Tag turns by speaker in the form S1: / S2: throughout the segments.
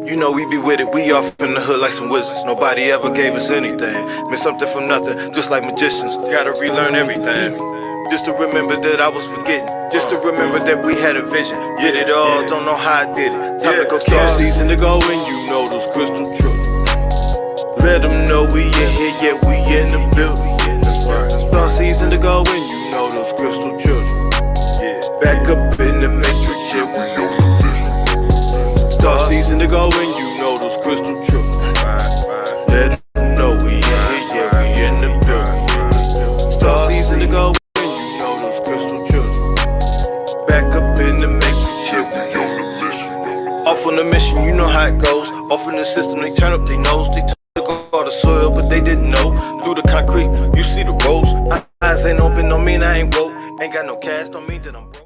S1: You know we be with it, we off in the hood like some wizards. Nobody ever gave us anything. Meant something from nothing, just like magicians. Gotta relearn everything. Just to remember that I was forgetting. Just to remember that we had a vision. Did it all, don't know how I did it. Time to go star season to go and you know those crystal truths. Let them know we in here, yeah, we in the building. Star season to go and you know those crystal children. Back up in the matrix, yeah, we on the mission. Star season to go and you know those crystal truths. Let them know we in here, yeah, we in the building. Star season to go and you know those crystal children. Back up in the matrix, yeah, we on the mission. Off on the mission, you know how it goes. Off in the system, they turn up their nose. They took all the soil, but they didn't know. Through the concrete, you see the roads. Eyes ain't open, don't mean I ain't woke. Ain't got no cash, don't mean that I'm broke.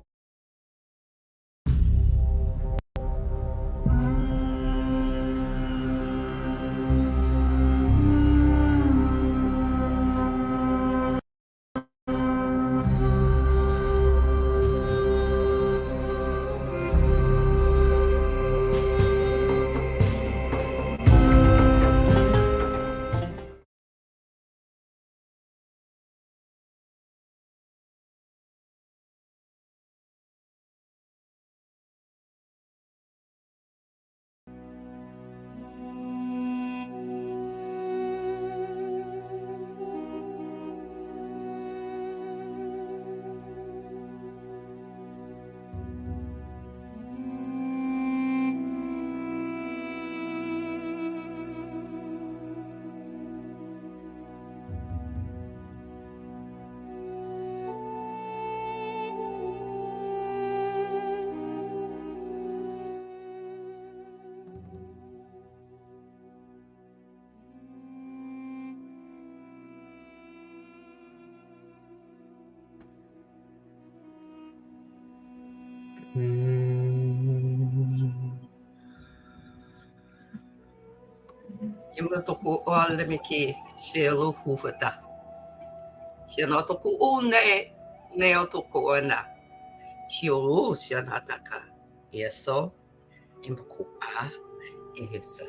S2: Ima toku ole miki shelu hufata. Shino toku une neo toku ona. Shiolu shanataka. Yeso imku a yeso.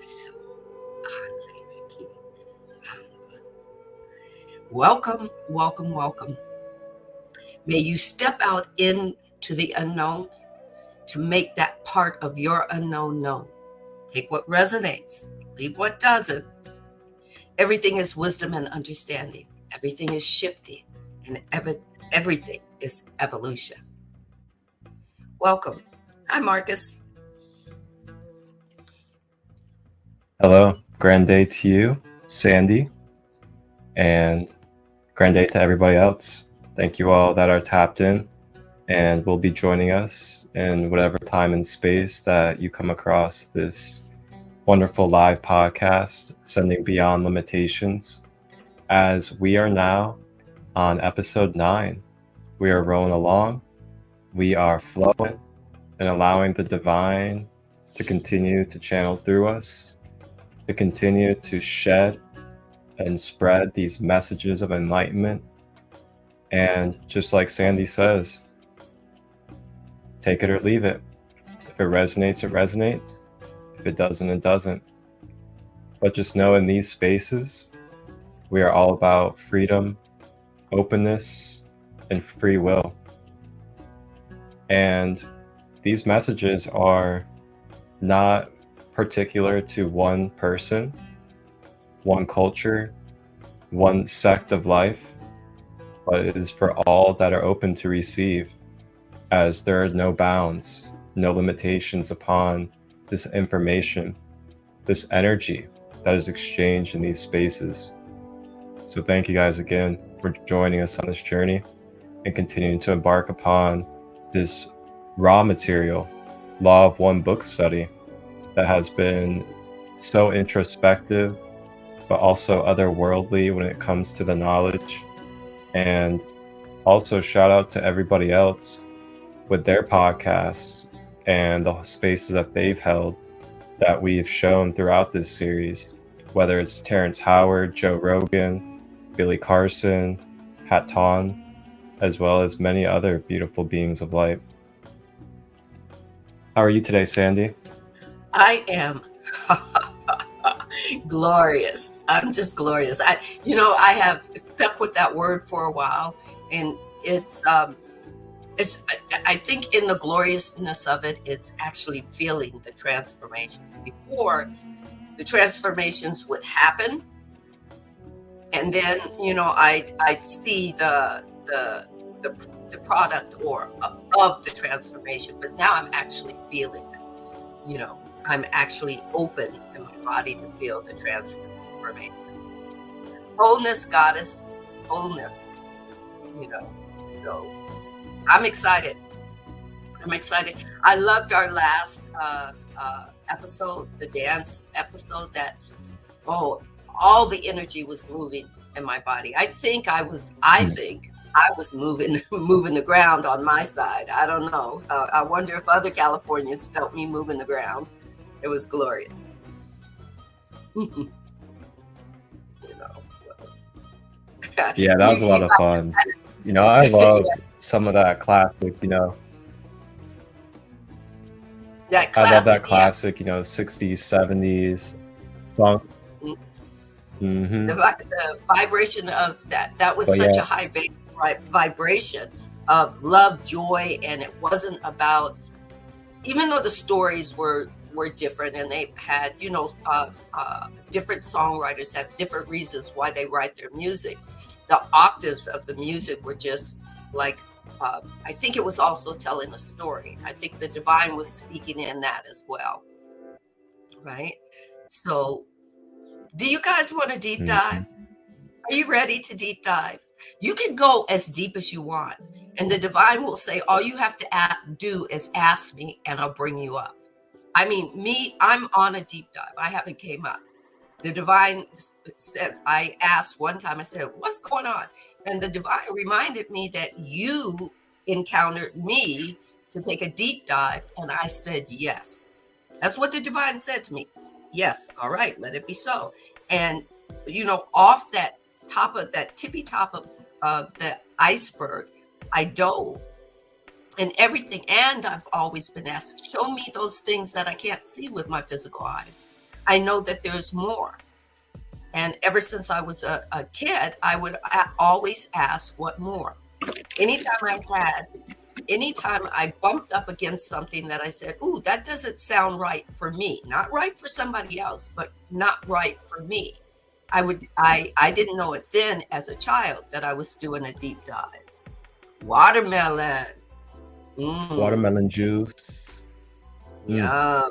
S2: Welcome, welcome, welcome. May you step out into the unknown to make that part of your unknown known. Take what resonates, leave what doesn't. Everything is wisdom and understanding. Everything is shifting, and everything is evolution. Welcome. Hi, Marcus.
S3: Hello, grand day to you, Sandee, and grand day to everybody else. Thank you all that are tapped in and will be joining us in whatever time and space that you come across this wonderful live podcast, Sending Beyond Limitations. As we are now on episode 9, we are rolling along, we are flowing and allowing the divine to continue to channel through us, to continue to shed and spread these messages of enlightenment. And just like Sandee says, take it or leave it. If it resonates, it resonates. If it doesn't, it doesn't. But just know in these spaces, we are all about freedom, openness, and free will. And these messages are not particular to one person, one culture, one sect of life, but it is for all that are open to receive, as there are no bounds, no limitations upon this information, this energy that is exchanged in these spaces. So thank you guys again for joining us on this journey and continuing to embark upon this raw material, Law of One book study that has been so introspective, but also otherworldly when it comes to the knowledge. And also shout out to everybody else with their podcasts and the spaces that they've held that we've shown throughout this series, whether it's Terrence Howard, Joe Rogan, Billy Carson, Hatton, as well as many other beautiful beings of light. How are you today, Sandee?
S2: I am Glorious. I'm just glorious. I have stuck with that word for a while, and it's I think in the gloriousness of it, it's actually feeling the transformations. Before, the transformations would happen, and then I'd see the product or of the transformation, but now I'm actually feeling it. I'm actually open in my body to feel the transformation. Wholeness, goddess, wholeness. So I'm excited. I loved our last episode, the dance episode. All the energy was moving in my body. I think I was moving the ground on my side. I don't know. I wonder if other Californians felt me moving the ground. It was glorious. So.
S3: Yeah, that was a lot of fun. I love some of that classic,
S2: That classic,
S3: I love that classic, 60s, 70s funk. Mm-hmm.
S2: The vibration of that was such a high vibration of love, joy, and it wasn't about, even though the stories were different and they had, different songwriters have different reasons why they write their music. The octaves of the music were just like, I think it was also telling a story. I think the divine was speaking in that as well. Right? So, do you guys want to deep dive? Are you ready to deep dive? You can go as deep as you want. And the divine will say, all you have to do is ask me and I'll bring you up. I mean, I'm on a deep dive. I haven't came up. The divine said, I asked one time, I said, what's going on? And the divine reminded me that you encountered me to take a deep dive. And I said, yes. That's what the divine said to me. Yes. All right. Let it be so. And, off that top of that tippy top of the iceberg, I dove and everything. And I've always been asked, show me those things that I can't see with my physical eyes. I know that there's more. And ever since I was a kid, I would always ask, what more? Anytime I bumped up against something that I said, ooh, that doesn't sound right for me. Not right for somebody else, but not right for me. I didn't know it then as a child that I was doing a deep dive. Watermelon.
S3: Watermelon juice.
S2: Yeah.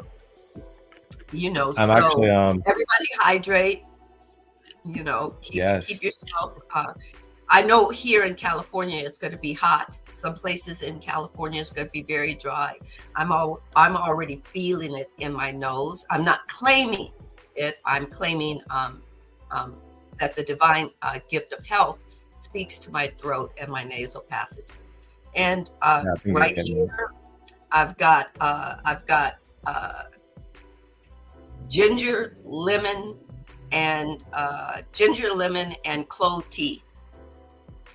S3: I'm actually
S2: everybody hydrate. Keep yourself. I know here in California it's going to be hot. Some places in California it's going to be very dry. I'm already feeling it in my nose. I'm not claiming it. I'm claiming that the divine gift of health speaks to my throat and my nasal passages. And right here, I've got ginger, lemon, and clove tea.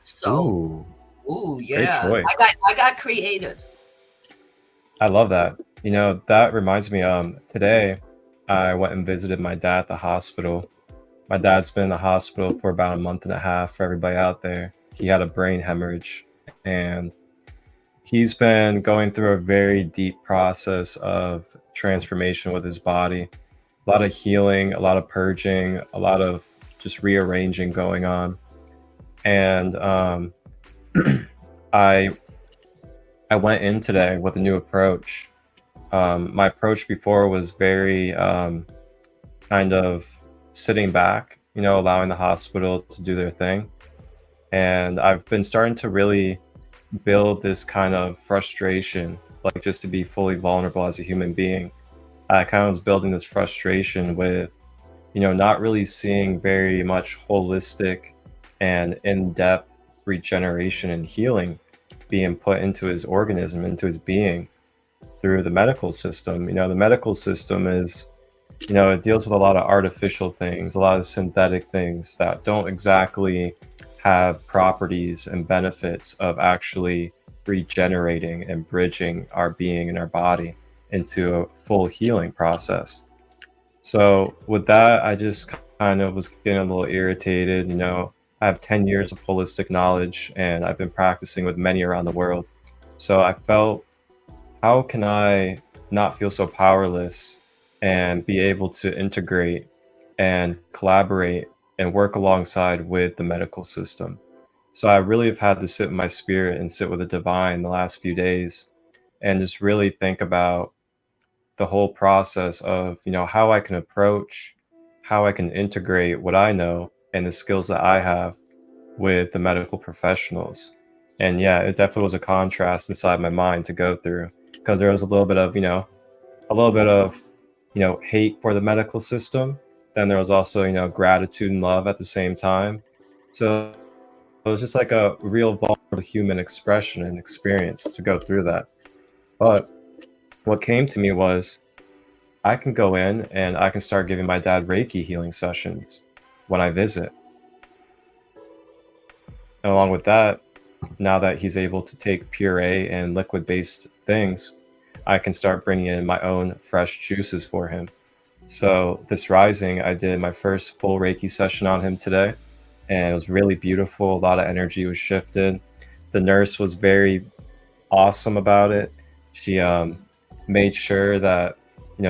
S2: So, yeah, I got creative.
S3: I love that. That reminds me. Today, I went and visited my dad at the hospital. My dad's been in the hospital for about a month and a half. For everybody out there, he had a brain hemorrhage, and he's been going through a very deep process of transformation with his body. A lot of healing, a lot of purging, a lot of just rearranging going on. And I went in today with a new approach. My approach before was very kind of sitting back, allowing the hospital to do their thing. And I've been starting to really build this kind of frustration, like just to be fully vulnerable as a human being. I kind of was building this frustration with, not really seeing very much holistic and in-depth regeneration and healing being put into his organism, into his being through the medical system. The medical system is, it deals with a lot of artificial things, a lot of synthetic things that don't exactly have properties and benefits of actually regenerating and bridging our being and our body into a full healing process. So with that, I just kind of was getting a little irritated. I have 10 years of holistic knowledge and I've been practicing with many around the world. So I felt, how can I not feel so powerless and be able to integrate and collaborate and work alongside with the medical system? So I really have had to sit in my spirit and sit with the divine the last few days and just really think about the whole process of, how I can approach, how I can integrate what I know and the skills that I have with the medical professionals. And yeah, it definitely was a contrast inside my mind to go through, because there was a little bit of, a little bit of, hate for the medical system. Then there was also, gratitude and love at the same time. So it was just like a real vulnerable human expression and experience to go through that. But what came to me was, I can go in and I can start giving my dad Reiki healing sessions when I visit. And along with that, now that he's able to take puree and liquid based things, I can start bringing in my own fresh juices for him. So this rising, I did my first full Reiki session on him today, and it was really beautiful. A lot of energy was shifted. The nurse was very awesome about it. She made sure that,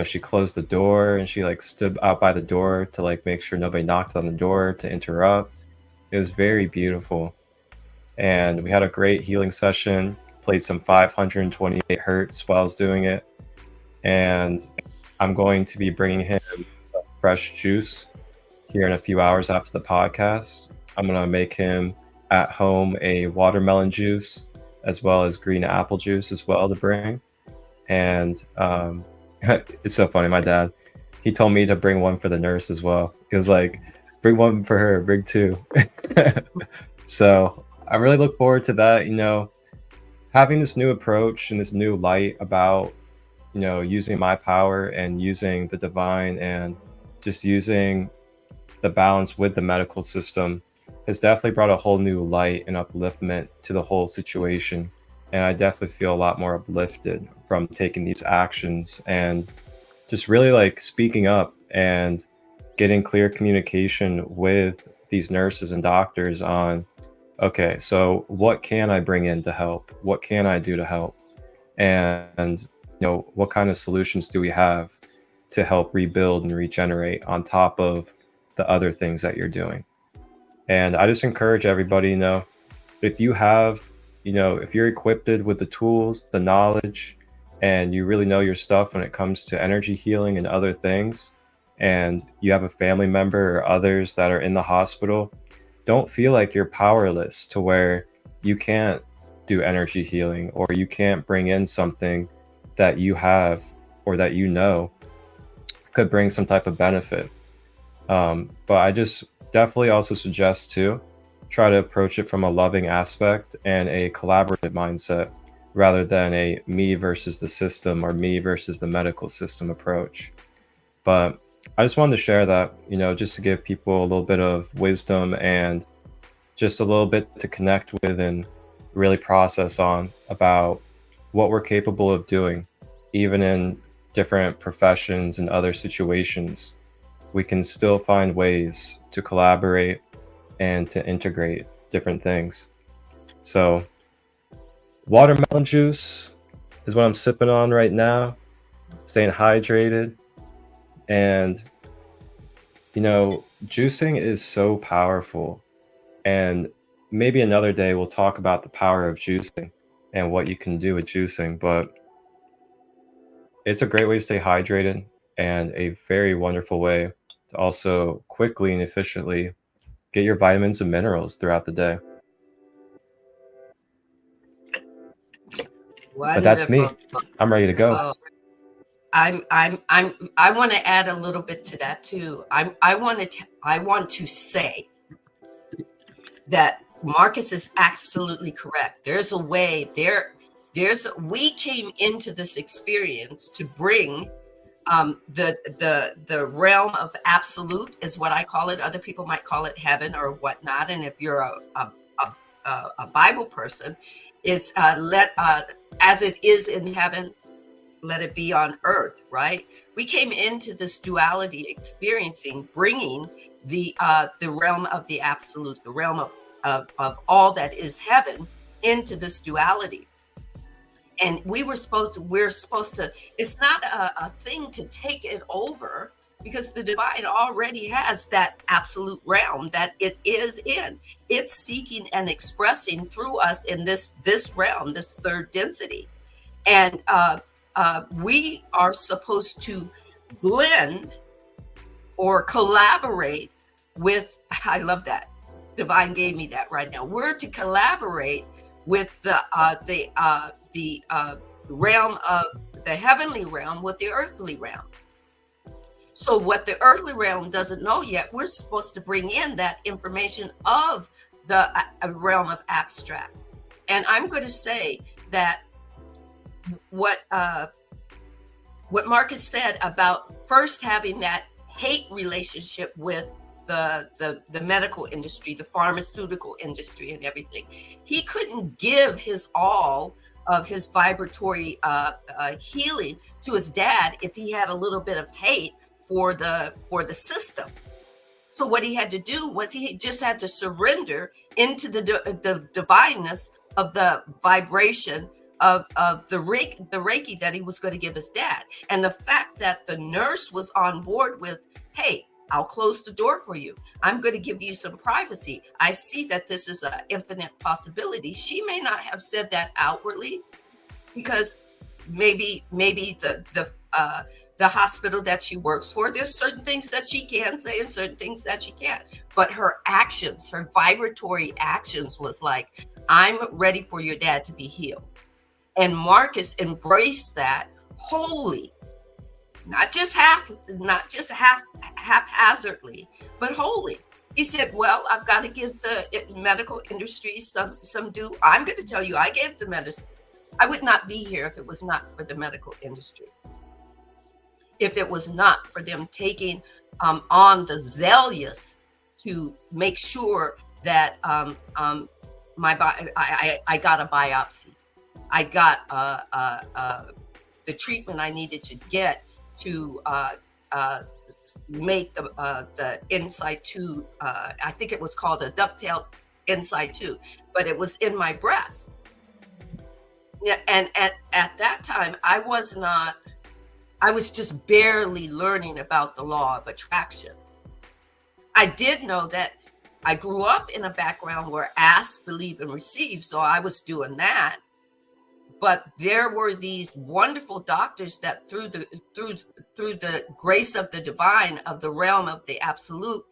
S3: she closed the door and she like stood out by the door to like make sure nobody knocked on the door to interrupt. It was very beautiful. And we had a great healing session, played some 528 hertz while I was doing it. And I'm going to be bringing him some fresh juice here in a few hours after the podcast. I'm going to make him at home a watermelon juice as well as green apple juice as well to bring. And it's so funny. My dad, he told me to bring one for the nurse as well. He was like, bring one for her, bring two. So I really look forward to that, having this new approach and this new light about, using my power and using the divine and just using the balance with the medical system has definitely brought a whole new light and upliftment to the whole situation. And I definitely feel a lot more uplifted from taking these actions and just really like speaking up and getting clear communication with these nurses and doctors on, okay, so what can I bring in to help? What can I do to help? And, what kind of solutions do we have to help rebuild and regenerate on top of the other things that you're doing? And I just encourage everybody, if you have, if you're equipped with the tools, the knowledge, and you really know your stuff when it comes to energy healing and other things, and you have a family member or others that are in the hospital, don't feel like you're powerless to where you can't do energy healing or you can't bring in something that you have or that could bring some type of benefit. But I just definitely also suggest to try to approach it from a loving aspect and a collaborative mindset rather than a me versus the system or me versus the medical system approach. But I just wanted to share that, just to give people a little bit of wisdom and just a little bit to connect with and really process on about what we're capable of doing, even in different professions and other situations. We can still find ways to collaborate and to integrate different things. So watermelon juice is what I'm sipping on right now, staying hydrated. And, juicing is so powerful. And maybe another day we'll talk about the power of juicing and what you can do with juicing. But it's a great way to stay hydrated and a very wonderful way to also quickly and efficiently get your vitamins and minerals throughout the day. But that's me.
S2: Wonderful.
S3: I'm ready to go.
S2: Oh, I want to add a little bit to that too. I want to say that Marcus is absolutely correct. There's a way we came into this experience to bring the realm of absolute is what I call it. Other people might call it heaven or whatnot. And if you're a Bible person, it's as it is in heaven, let it be on earth, right? We came into this duality experiencing, bringing the realm of the absolute, the realm of all that is heaven into this duality. And we're supposed to, it's not a thing to take it over, because the divine already has that absolute realm that it is in. It's seeking and expressing through us in this realm, this third density. And we are supposed to blend or collaborate with, I love that. Divine gave me that right now. We're to collaborate with the realm of the heavenly realm with the earthly realm. So what the earthly realm doesn't know yet, we're supposed to bring in that information of the realm of abstract. And I'm going to say that what Marcus said about first having that hate relationship with the medical industry, the pharmaceutical industry and everything, he couldn't give his all of his vibratory healing to his dad if he had a little bit of hate for the system. So what he had to do was he just had to surrender into the divineness of the vibration of the Reiki that he was going to give his dad. And the fact that the nurse was on board with, hey, I'll close the door for you. I'm going to give you some privacy. I see that this is an infinite possibility. She may not have said that outwardly, because maybe the hospital that she works for, there's certain things that she can say and certain things that she can't. But her actions, her vibratory actions was like, I'm ready for your dad to be healed. And Marcus embraced that wholly, not just haphazardly, but wholly. He said, well, I've got to give the medical industry some due. I'm going to tell you, I gave the medicine. I would not be here if it was not for the medical industry. If it was not for them taking on the zealous to make sure that my body, I got a biopsy. I got the treatment I needed to get to make the inside tube. I think it was called a ducktail inside tube, but it was in my breast. Yeah, and at that time, I was just barely learning about the law of attraction. I did know that I grew up in a background where ask, believe, and receive. So I was doing that. But there were these wonderful doctors that through the grace of the divine, of the realm of the absolute,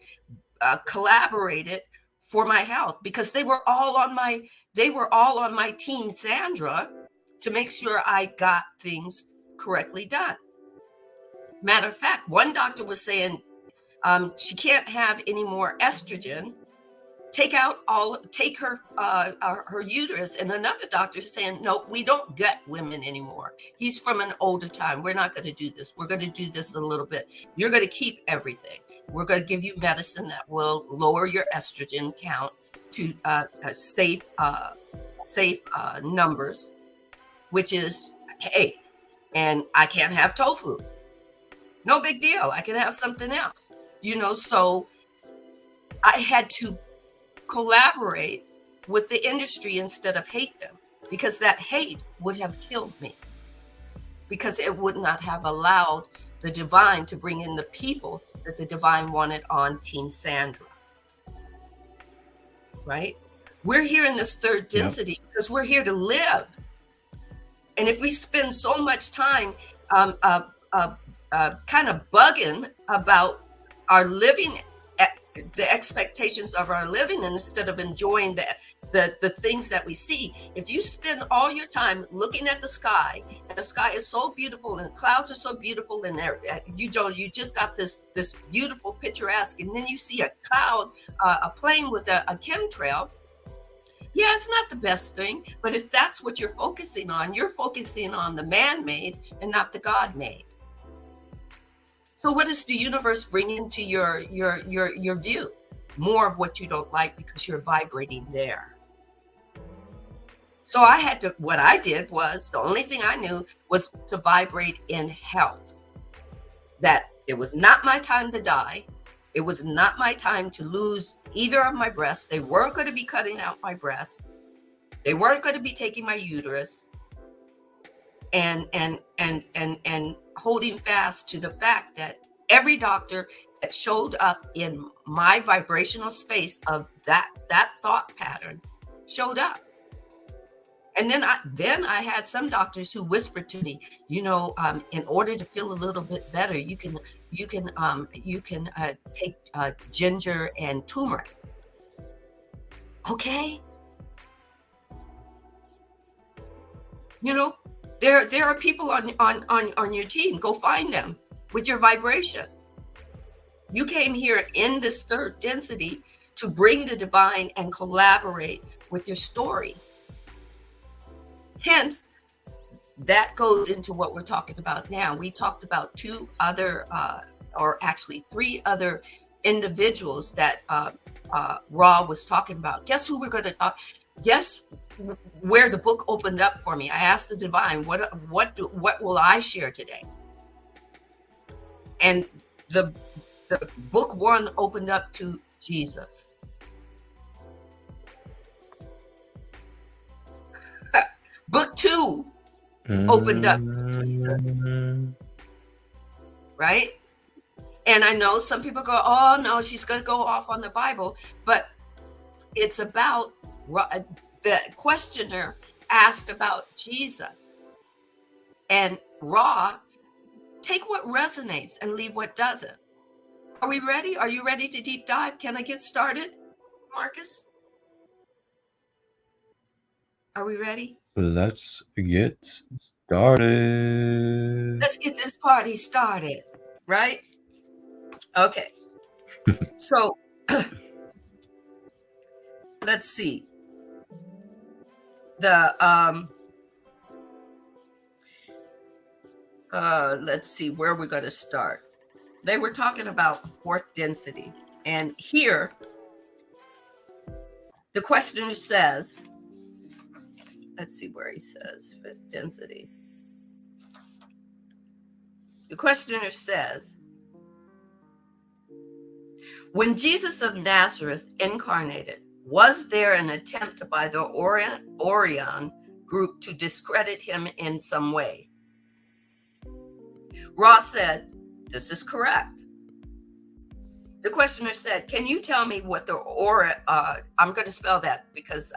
S2: collaborated for my health, because they were all on my team, Sandra, to make sure I got things correctly done. Matter of fact, one doctor was saying she can't have any more estrogen. Take her uterus. And another doctor is saying, no, we don't get women anymore. He's from an older time. We're not going to do this. We're going to do this a little bit. You're going to keep everything. We're going to give you medicine that will lower your estrogen count to safe numbers, which is, hey, and I can't have tofu. No big deal. I can have something else, so I had to collaborate with the industry instead of hate them, because that hate would have killed me, because it would not have allowed the divine to bring in the people that the divine wanted on Team Sandra. Right? We're here in this third density because we're here to live. And if we spend so much time kind of bugging about our living, the expectations of our living, and instead of enjoying the things that we see, if you spend all your time looking at the sky, and the sky is so beautiful and the clouds are so beautiful, and you just got this beautiful picturesque, and then you see a cloud, a plane with a chemtrail. Yeah, it's not the best thing, but if that's what you're focusing on, you're focusing on the man-made and not the God-made. So what does the universe bring into your view? More of what you don't like, because you're vibrating there. So I had to, what I did was, the only thing I knew was to vibrate in health. That it was not my time to die. It was not my time to lose either of my breasts. They weren't going to be cutting out my breast. They weren't going to be taking my uterus and holding fast to the fact that every doctor that showed up in my vibrational space of that thought pattern showed up. And then I had some doctors who whispered to me, in order to feel a little bit better, you can take ginger and turmeric. Okay. There are people on your team. Go find them with your vibration. You came here in this third density to bring the divine and collaborate with your story. Hence, that goes into what we're talking about now. We talked about three other individuals that Ra was talking about. Guess who we're going to talk? Guess where the book opened up for me? I asked the divine, what will I share today? And the book one opened up to Jesus. Book two opened up to Jesus. Right? And I know some people go, oh no, she's going to go off on the Bible, but it's about, the questioner asked about Jesus. And Ra, take what resonates and leave what doesn't. Are we ready? Are you ready to deep dive? Can I get started, Marcus? Are we ready?
S3: Let's get started.
S2: Let's get this party started, right? Okay. So let's see. Let's see where we're going to start. They were talking about fourth density. And here, the questioner says, let's see where he says fifth density. The questioner says, when Jesus of Nazareth incarnated, was there an attempt by the Orion group to discredit him in some way? Ross said, this is correct. The questioner said, can you tell me what the I'm going to spell that because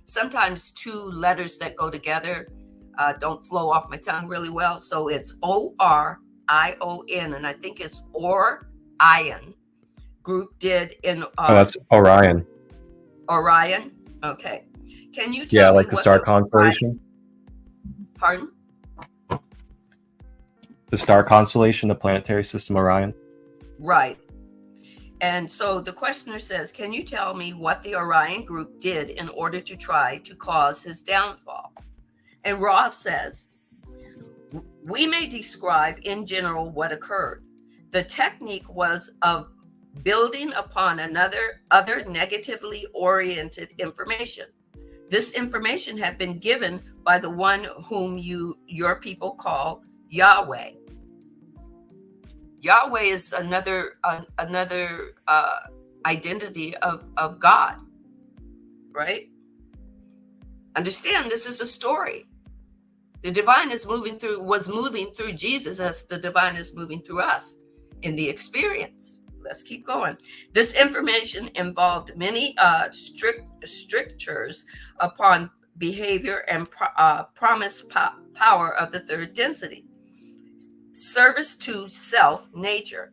S2: sometimes two letters that go together don't flow off my tongue really well. So it's O-R-I-O-N, and I think it's Orion group did in...
S3: that's Orion.
S2: Orion? Okay. Can you tell me
S3: like the star constellation?
S2: Pardon?
S3: The star constellation, the planetary system Orion?
S2: Right. And so the questioner says, can you tell me what the Orion group did in order to try to cause his downfall? And Ross says, we may describe in general what occurred. The technique was of building upon other negatively oriented information. This information had been given by the one whom your people call Yahweh. Yahweh is another identity of God, right? Understand, this is a story. The divine was moving through Jesus as the divine is moving through us in the experience. Let's keep going. This information involved many strictures upon behavior and promise power of the third density. Service to self nature.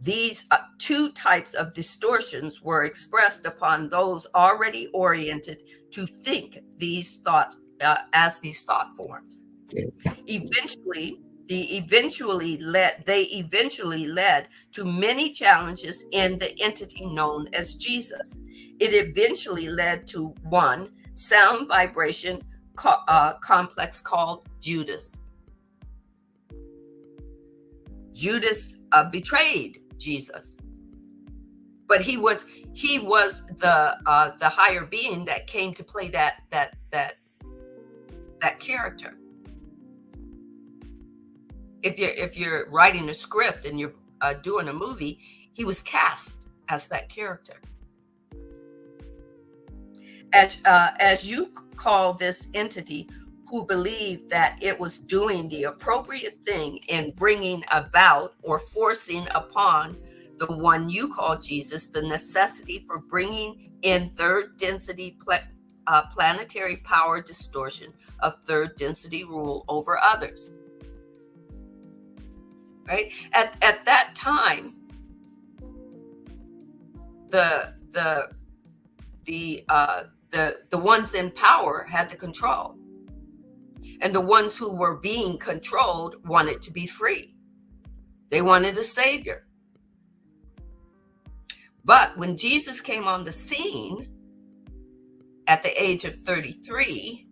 S2: These two types of distortions were expressed upon those already oriented to think these thoughts as these thought forms. They eventually led to many challenges in the entity known as Jesus. It eventually led to one sound vibration complex called Judas. Judas betrayed Jesus, but he was the higher being that came to play that that character. If you're writing a script and you're doing a movie, he was cast as that character. As you call this entity who believed that it was doing the appropriate thing in bringing about or forcing upon the one you call Jesus the necessity for bringing in third density planetary power distortion of third density rule over others. Right? At that time, the ones in power had the control, and the ones who were being controlled wanted to be free. They wanted a savior. But when Jesus came on the scene at the age of 33,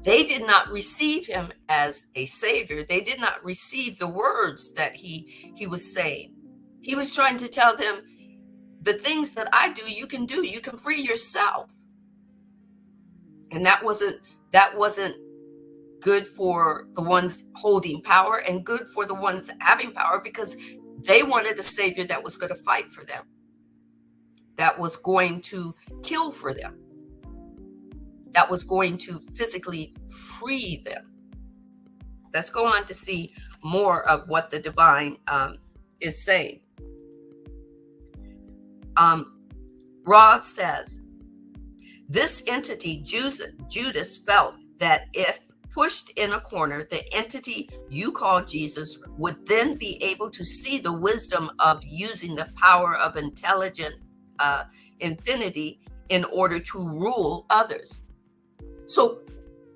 S2: they did not receive him as a savior. They did not receive the words that he was saying. He was trying to tell them, the things that I do, you can do. You can free yourself. And that wasn't good for the ones holding power and good for the ones having power, because they wanted a savior that was going to fight for them, that was going to kill for them, that was going to physically free them. Let's go on to see more of what the divine is saying. Ross says, this entity, Judas felt that if pushed in a corner, the entity you call Jesus would then be able to see the wisdom of using the power of intelligent infinity in order to rule others. So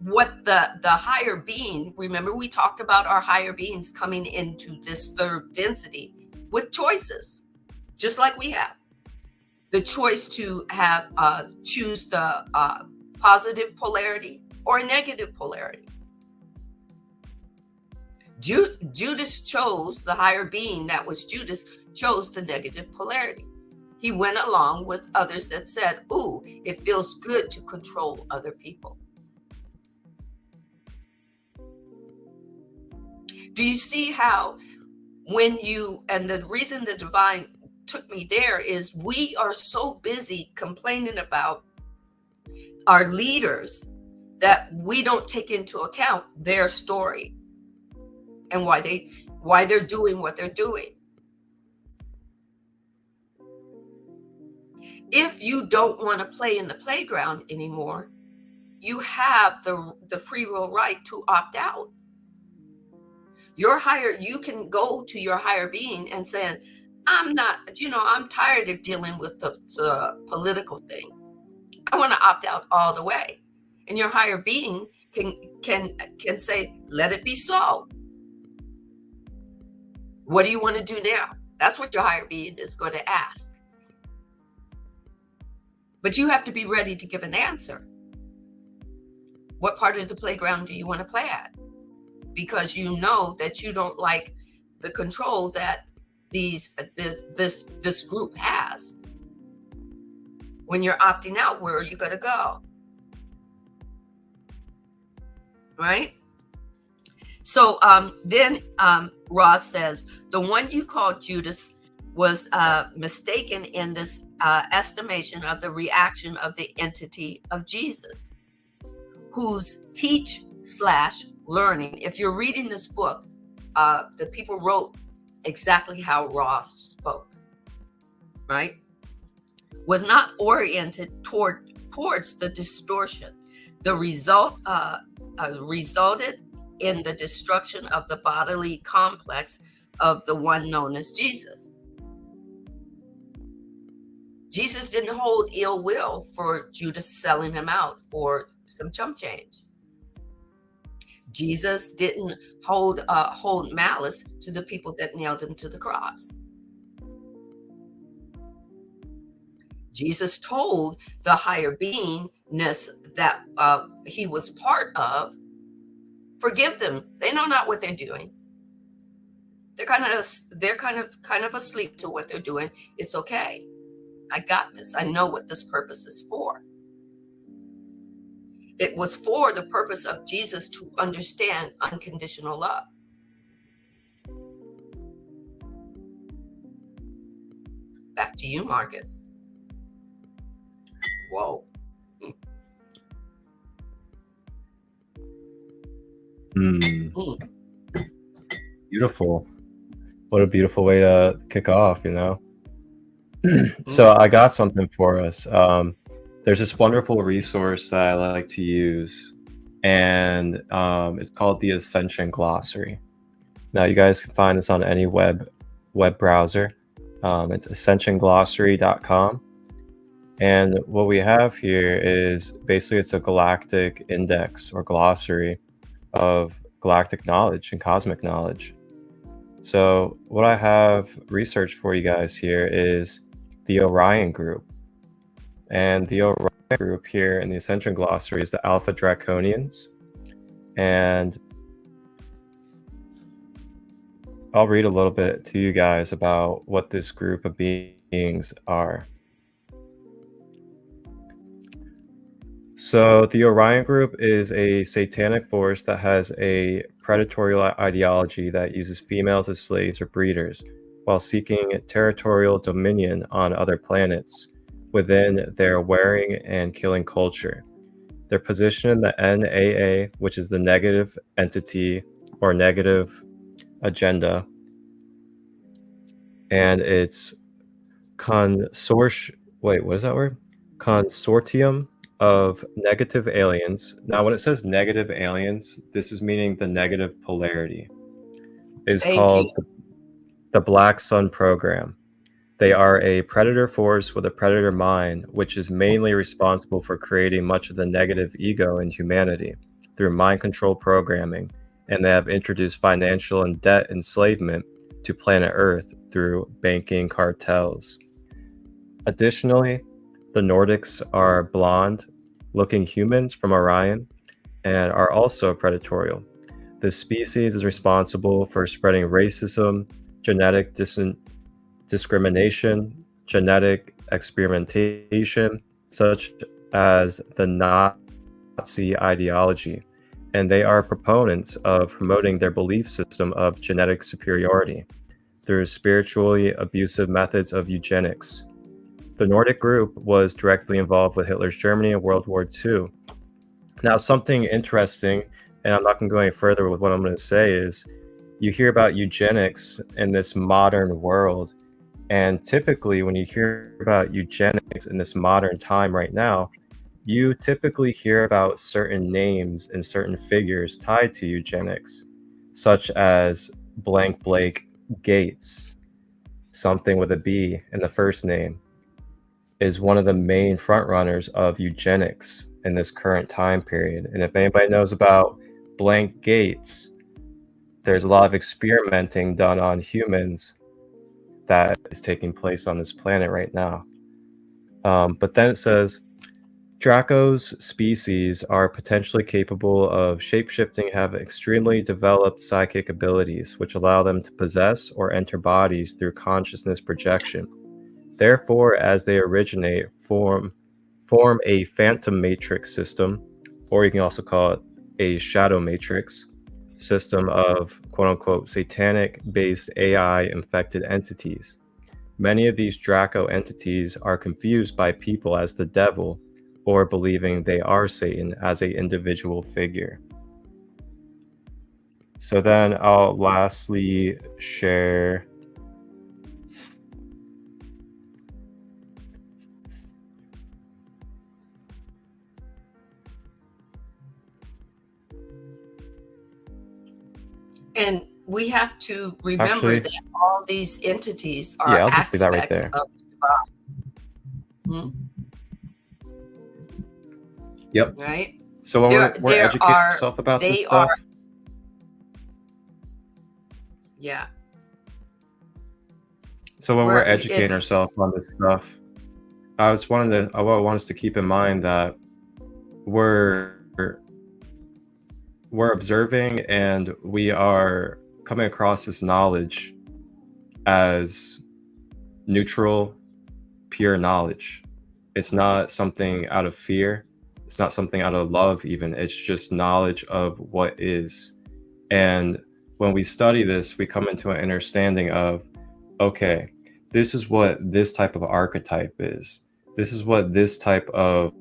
S2: what the higher being, remember we talked about our higher beings coming into this third density with choices, just like we have. The choice to have choose the positive polarity or a negative polarity. Judas chose, the higher being that was Judas, chose the negative polarity. He went along with others that said, ooh, it feels good to control other people. Do you see how and the reason the divine took me there is we are so busy complaining about our leaders that we don't take into account their story and why they're doing what they're doing. If you don't want to play in the playground anymore, you have the free will right to opt out. You can go to your higher being and say, I'm tired of dealing with the political thing. I want to opt out all the way. And your higher being can say, let it be so. What do you want to do now? That's what your higher being is going to ask. But you have to be ready to give an answer. What part of the playground do you want to play at? Because you know that you don't like the control that this group has. When you're opting out, where are you going to go? Right? So then Ross says, the one you called Judas was mistaken in this estimation of the reaction of the entity of Jesus, whose teach/learning, if you're reading this book, the people wrote exactly how Ross spoke, right? Was not oriented towards the distortion. The result resulted in the destruction of the bodily complex of the one known as Jesus. Jesus didn't hold ill will for Judas selling him out for some chump change. Jesus didn't hold malice to the people that nailed him to the cross. Jesus told the higher beingness that he was part of, forgive them. They know not what they're doing. They're kind of asleep to what they're doing. It's okay. I got this. I know what this purpose is for. It was for the purpose of Jesus to understand unconditional love. Back to you, Marcus. Whoa. Mm.
S3: Beautiful. What a beautiful way to kick off, you know? So I got something for us. There's this wonderful resource that I like to use, and it's called the Ascension Glossary. Now, you guys can find this on any web browser. It's ascensionglossary.com. And what we have here is basically it's a galactic index or glossary of galactic knowledge and cosmic knowledge. So what I have researched for you guys here is the Orion group. And the Orion group here in the Ascension Glossary is the Alpha Draconians. And I'll read a little bit to you guys about what this group of beings are. So the Orion group is a satanic force that has a predatory ideology that uses females as slaves or breeders while seeking territorial dominion on other planets within their wearing and killing culture. Their position in the NAA, which is the negative entity or negative agenda, and its consortium of negative aliens. Now, when it says negative aliens, this is meaning the negative polarity. It is called the Black Sun Program. They are a predator force with a predator mind, which is mainly responsible for creating much of the negative ego in humanity through mind control programming, and they have introduced financial and debt enslavement to planet Earth through banking cartels. Additionally, the Nordics are blonde-looking humans from Orion and are also predatory. This species is responsible for spreading racism, genetic discrimination, genetic experimentation, such as the Nazi ideology, and they are proponents of promoting their belief system of genetic superiority through spiritually abusive methods of eugenics. The Nordic group was directly involved with Hitler's Germany in World War II. Now, something interesting, and I'm not going to go any further with what I'm going to say, is you hear about eugenics in this modern world, and typically when you hear about eugenics in this modern time right now, you typically hear about certain names and certain figures tied to eugenics, such as blank Blake Gates, something with a B in the first name, is one of the main frontrunners of eugenics in this current time period. And if anybody knows about blank Gates, there's a lot of experimenting done on humans that is taking place on this planet right now. But then it says, Draco's species are potentially capable of shapeshifting, have extremely developed psychic abilities, which allow them to possess or enter bodies through consciousness projection. Therefore, as they originate, form a phantom matrix system, or you can also call it a shadow matrix system of quote-unquote satanic-based AI-infected entities. Many of these Draco entities are confused by people as the devil, or believing they are Satan as an individual figure. So then I'll lastly share
S2: And we have to remember that all these entities are
S3: I'll just do that right there.
S2: Of the divine.
S3: Yep.
S2: Right?
S3: So when we're educating ourselves about this stuff.
S2: Yeah.
S3: So when we're educating ourselves on this stuff, I want us to keep in mind that we're observing and we are coming across this knowledge as neutral, pure knowledge. It's not something out of fear. It's not something out of love even. It's just knowledge of what is. And when we study this, we come into an understanding of, okay, this is what this type of archetype is. This is what this type of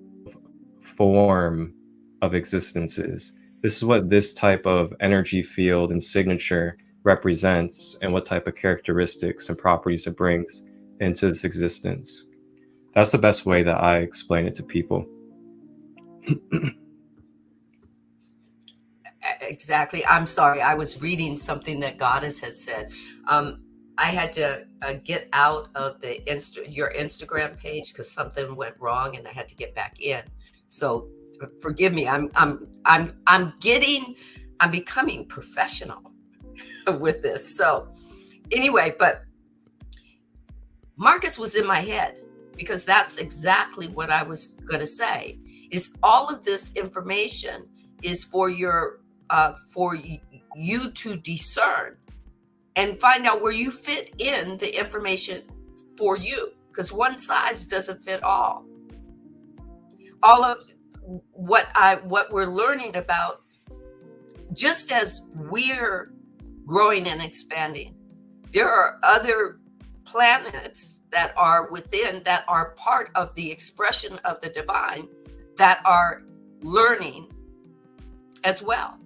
S3: form of existence is. This is what this type of energy field and signature represents, and what type of characteristics and properties it brings into this existence. That's the best way that I explain it to people.
S2: Exactly. I'm sorry. I was reading something that Goddess had said. I had to get out of your Instagram page because something went wrong, and I had to get back in. So forgive me. I'm becoming professional with this. So anyway, but Marcus was in my head, because that's exactly what I was going to say. Is all of this information is for you to discern and find out where you fit in the information for you, because one size doesn't fit all. All of what we're learning about, just as we're growing and expanding, there are other planets that are within, that are part of the expression of the divine, that are learning as well.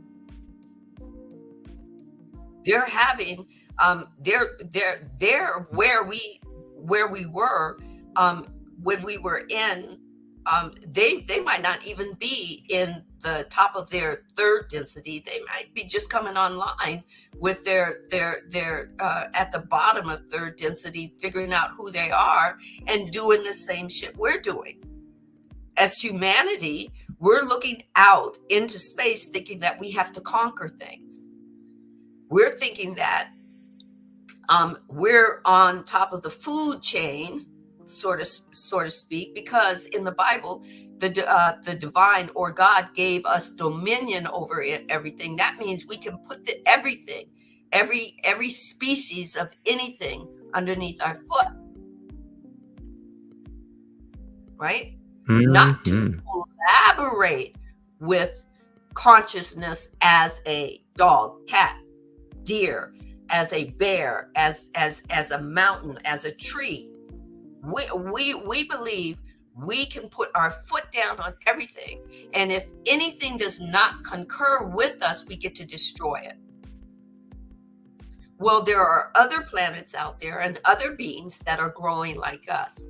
S2: They're having they're where we were when we were in, they might not even be in the top of their third density. They might be just coming online with their at the bottom of third density, figuring out who they are and doing the same shit we're doing. As humanity, we're looking out into space thinking that we have to conquer things. We're thinking that we're on top of the food chain, sort of speak, because in the Bible, the divine or God gave us dominion over everything. That means we can put everything, every species of anything underneath our foot, right?
S3: Mm-hmm.
S2: Not to collaborate with consciousness as a dog, cat, deer, as a bear, as a mountain, as a tree. We believe we can put our foot down on everything, and if anything does not concur with us, we get to destroy it. Well, there are other planets out there and other beings that are growing like us.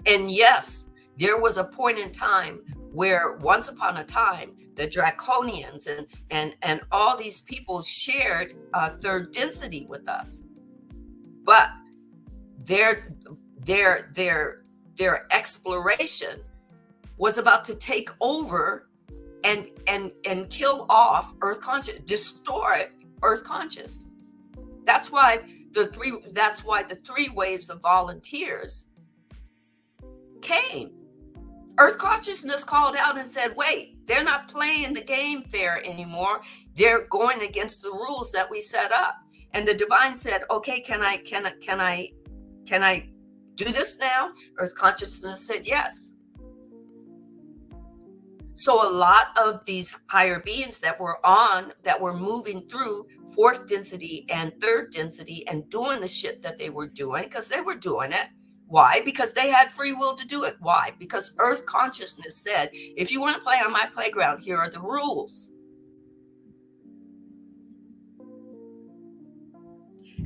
S2: And yes, there was a point in time where once upon a time, the Draconians and all these people shared third density with us. But their exploration was about to take over and kill off Earth conscious, destroy Earth conscious. That's why the three waves of volunteers came. Earth consciousness called out and said, wait, they're not playing the game fair anymore. They're going against the rules that we set up. And the divine said, okay, can I do this now? Earth consciousness said yes. So a lot of these higher beings that were moving through fourth density and third density and doing the shit that they were doing, because they were doing it. Why? Because they had free will to do it. Why? Because Earth consciousness said, if you want to play on my playground, here are the rules.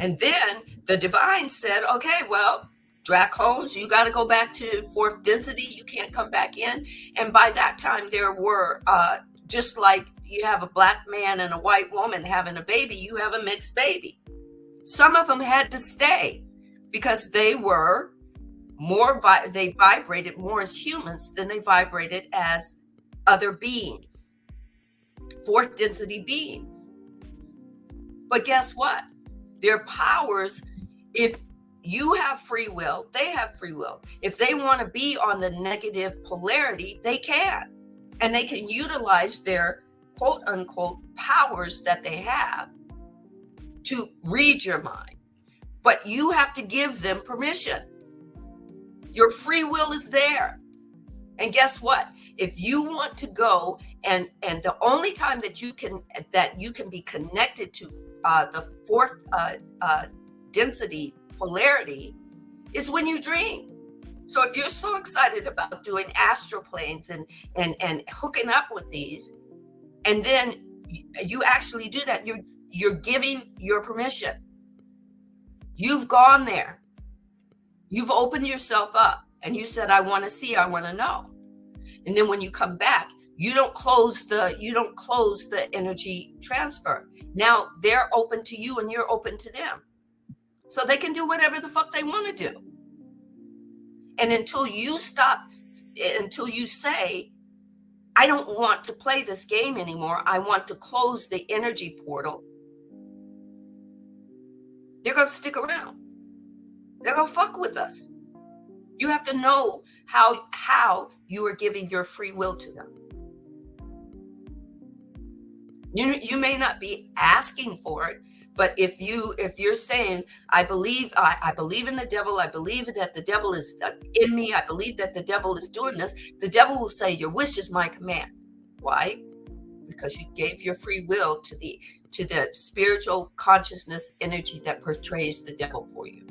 S2: And then the divine said, okay, well, Dracons, you got to go back to fourth density. You can't come back in. And by that time, there were, just like you have a black man and a white woman having a baby, you have a mixed baby. Some of them had to stay because they were they vibrated more as humans than they vibrated as other beings, fourth density beings. But guess what? Their powers, if you have free will, they have free will. If they want to be on the negative polarity, they can. And they can utilize their quote unquote powers that they have to read your mind. But you have to give them permission. Your free will is there. And guess what? If you want to go, and the only time that you can be connected to the fourth density polarity is when you dream. So if you're so excited about doing astral planes and hooking up with these, and then you actually do that, you're giving your permission. You've gone there. You've opened yourself up, and you said, I want to see, I want to know. And then when you come back, you don't close the energy transfer. Now they're open to you and you're open to them. So they can do whatever the fuck they want to do. And until you say, I don't want to play this game anymore, I want to close the energy portal, they're going to stick around. They're going to fuck with us. You have to know how you are giving your free will to them. You may not be asking for it, but if you're saying, I believe in the devil, I believe that the devil is in me, I believe that the devil is doing this, the devil will say, your wish is my command. Why? Because you gave your free will to the spiritual consciousness energy that portrays the devil for you.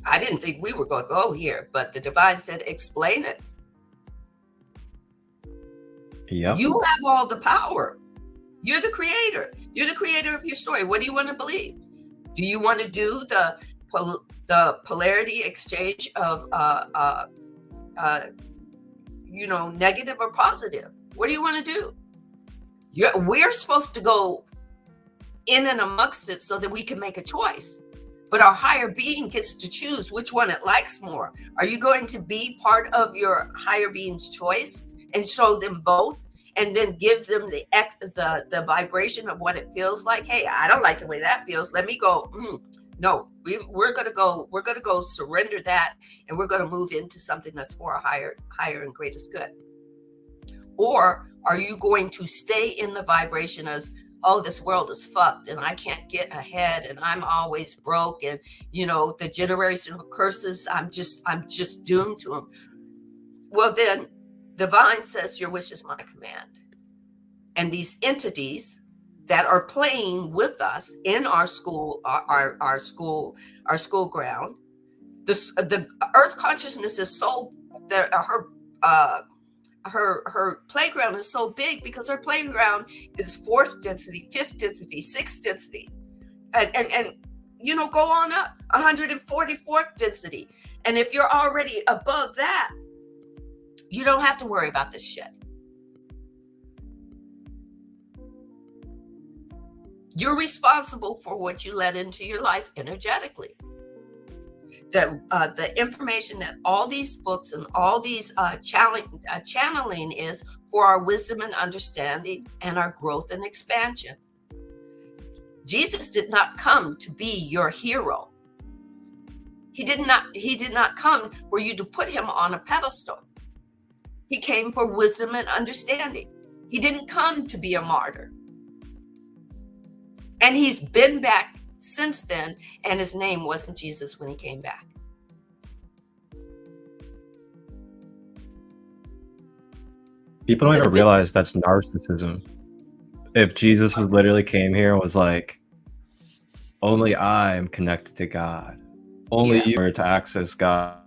S2: I didn't think we were going to go here, but the divine said, explain it.
S3: Yep.
S2: You have all the power. You're the creator. You're the creator of your story. What do you want to believe? Do you want to do the polarity exchange of negative or positive? What do you want to do? We're supposed to go in and amongst it so that we can make a choice. But our higher being gets to choose which one it likes more. Are you going to be part of your higher being's choice and show them both, and then give them the vibration of what it feels like? Hey, I don't like the way that feels. Let me go. No, we're gonna go surrender that, and we're gonna move into something that's for a higher and greatest good. Or are you going to stay in the vibration as, oh, this world is fucked and I can't get ahead and I'm always broke, and the generational curses, I'm just doomed to them? Well, then divine says, your wish is my command. And these entities that are playing with us in our school, our school ground, the earth consciousness is so her playground is so big because her playground is fourth density, fifth density, sixth density, and go on up 144th density. And if you're already above that, you don't have to worry about this shit. You're responsible for what you let into your life energetically. The information that all these books and all these channeling is for our wisdom and understanding and our growth and expansion. Jesus did not come to be your hero. He did not come for you to put him on a pedestal. He came for wisdom and understanding. He didn't come to be a martyr. And he's been back since then, and his name wasn't Jesus when he came back.
S3: People don't even realize that's narcissism. If Jesus was literally came here and was like, only I am connected to God. Only you are to access God.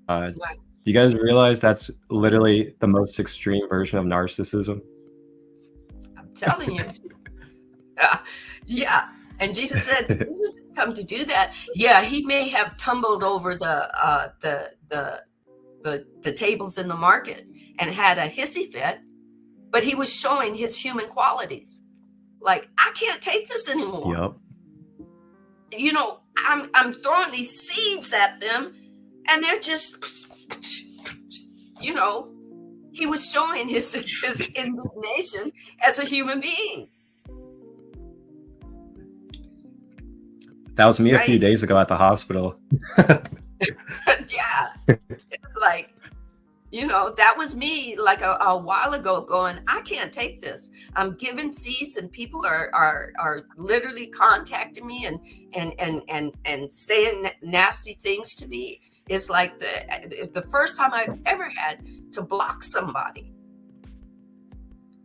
S2: Right.
S3: Do you guys realize that's literally the most extreme version of narcissism?
S2: I'm telling you. Yeah. And Jesus said, Jesus didn't come to do that. Yeah, he may have tumbled over the tables in the market and had a hissy fit, but he was showing his human qualities. Like, I can't take this anymore.
S3: Yep.
S2: I'm throwing these seeds at them, and they're just, he was showing his indignation as a human being.
S3: That was me a few days ago at the hospital.
S2: Yeah. It's like, that was me like a while ago going, I can't take this. I'm giving seeds and people are literally contacting me and saying nasty things to me. is like the first time I've ever had to block somebody,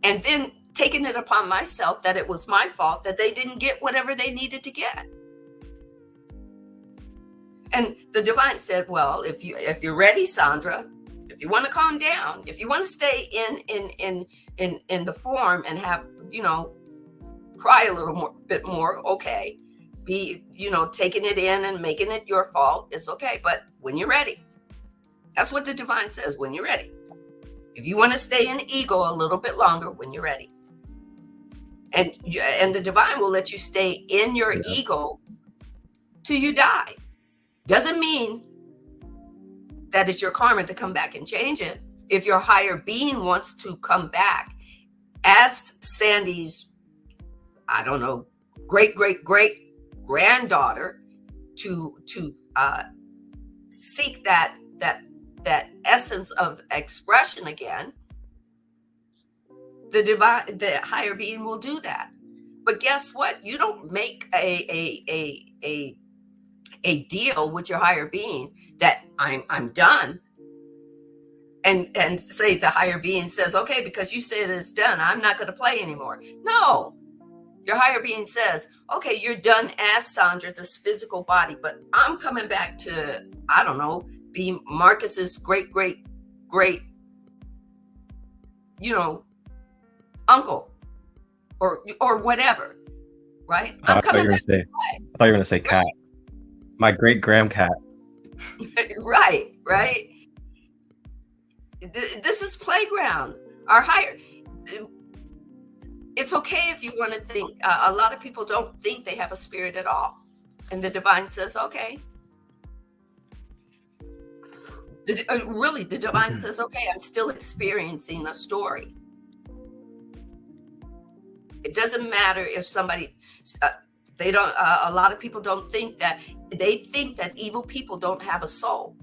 S2: and then taking it upon myself that it was my fault that they didn't get whatever they needed to get. And the divine said, well, if you're ready, Sandra, if you want to calm down, if you want to stay in the form and have, cry a little bit more, okay, be, taking it in and making it your fault, it's okay. But when you're ready, that's what the divine says, when you're ready. If you want to stay in ego a little bit longer, when you're ready. And the divine will let you stay in your ego till you die. Doesn't mean that it's your karma to come back and change it. If your higher being wants to come back as Sandee's, I don't know, great granddaughter to seek that essence of expression again, the higher being will do that. But guess what? You don't make a deal with your higher being that I'm done, and say the higher being says, okay, because you said it's done, I'm not going to play anymore. No, your higher being says, okay, you're done as Sandra, this physical body, but I'm coming back to, I don't know, be Marcus's great uncle or whatever, right?
S3: I thought you were going to say cat. My great grandcat.
S2: Right. This is playground. Our higher. It's okay if you want to think. A lot of people don't think they have a spirit at all, and the divine says, okay. The divine says, okay, I'm still experiencing a story. It doesn't matter if somebody. They don't. A lot of people don't think that. They think that evil people don't have a soul,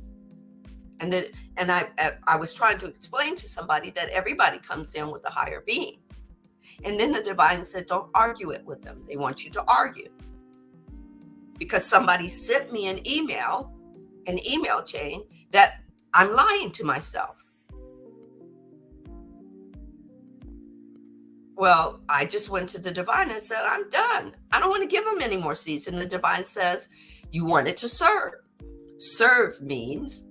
S2: and I was trying to explain to somebody that everybody comes in with a higher being, and then the divine said, "Don't argue it with them. They want you to argue because somebody sent me an email chain that I'm lying to myself." Well, I just went to the divine and said, I'm done. I don't want to give them any more seeds. And the divine says, you wanted to serve. Serve means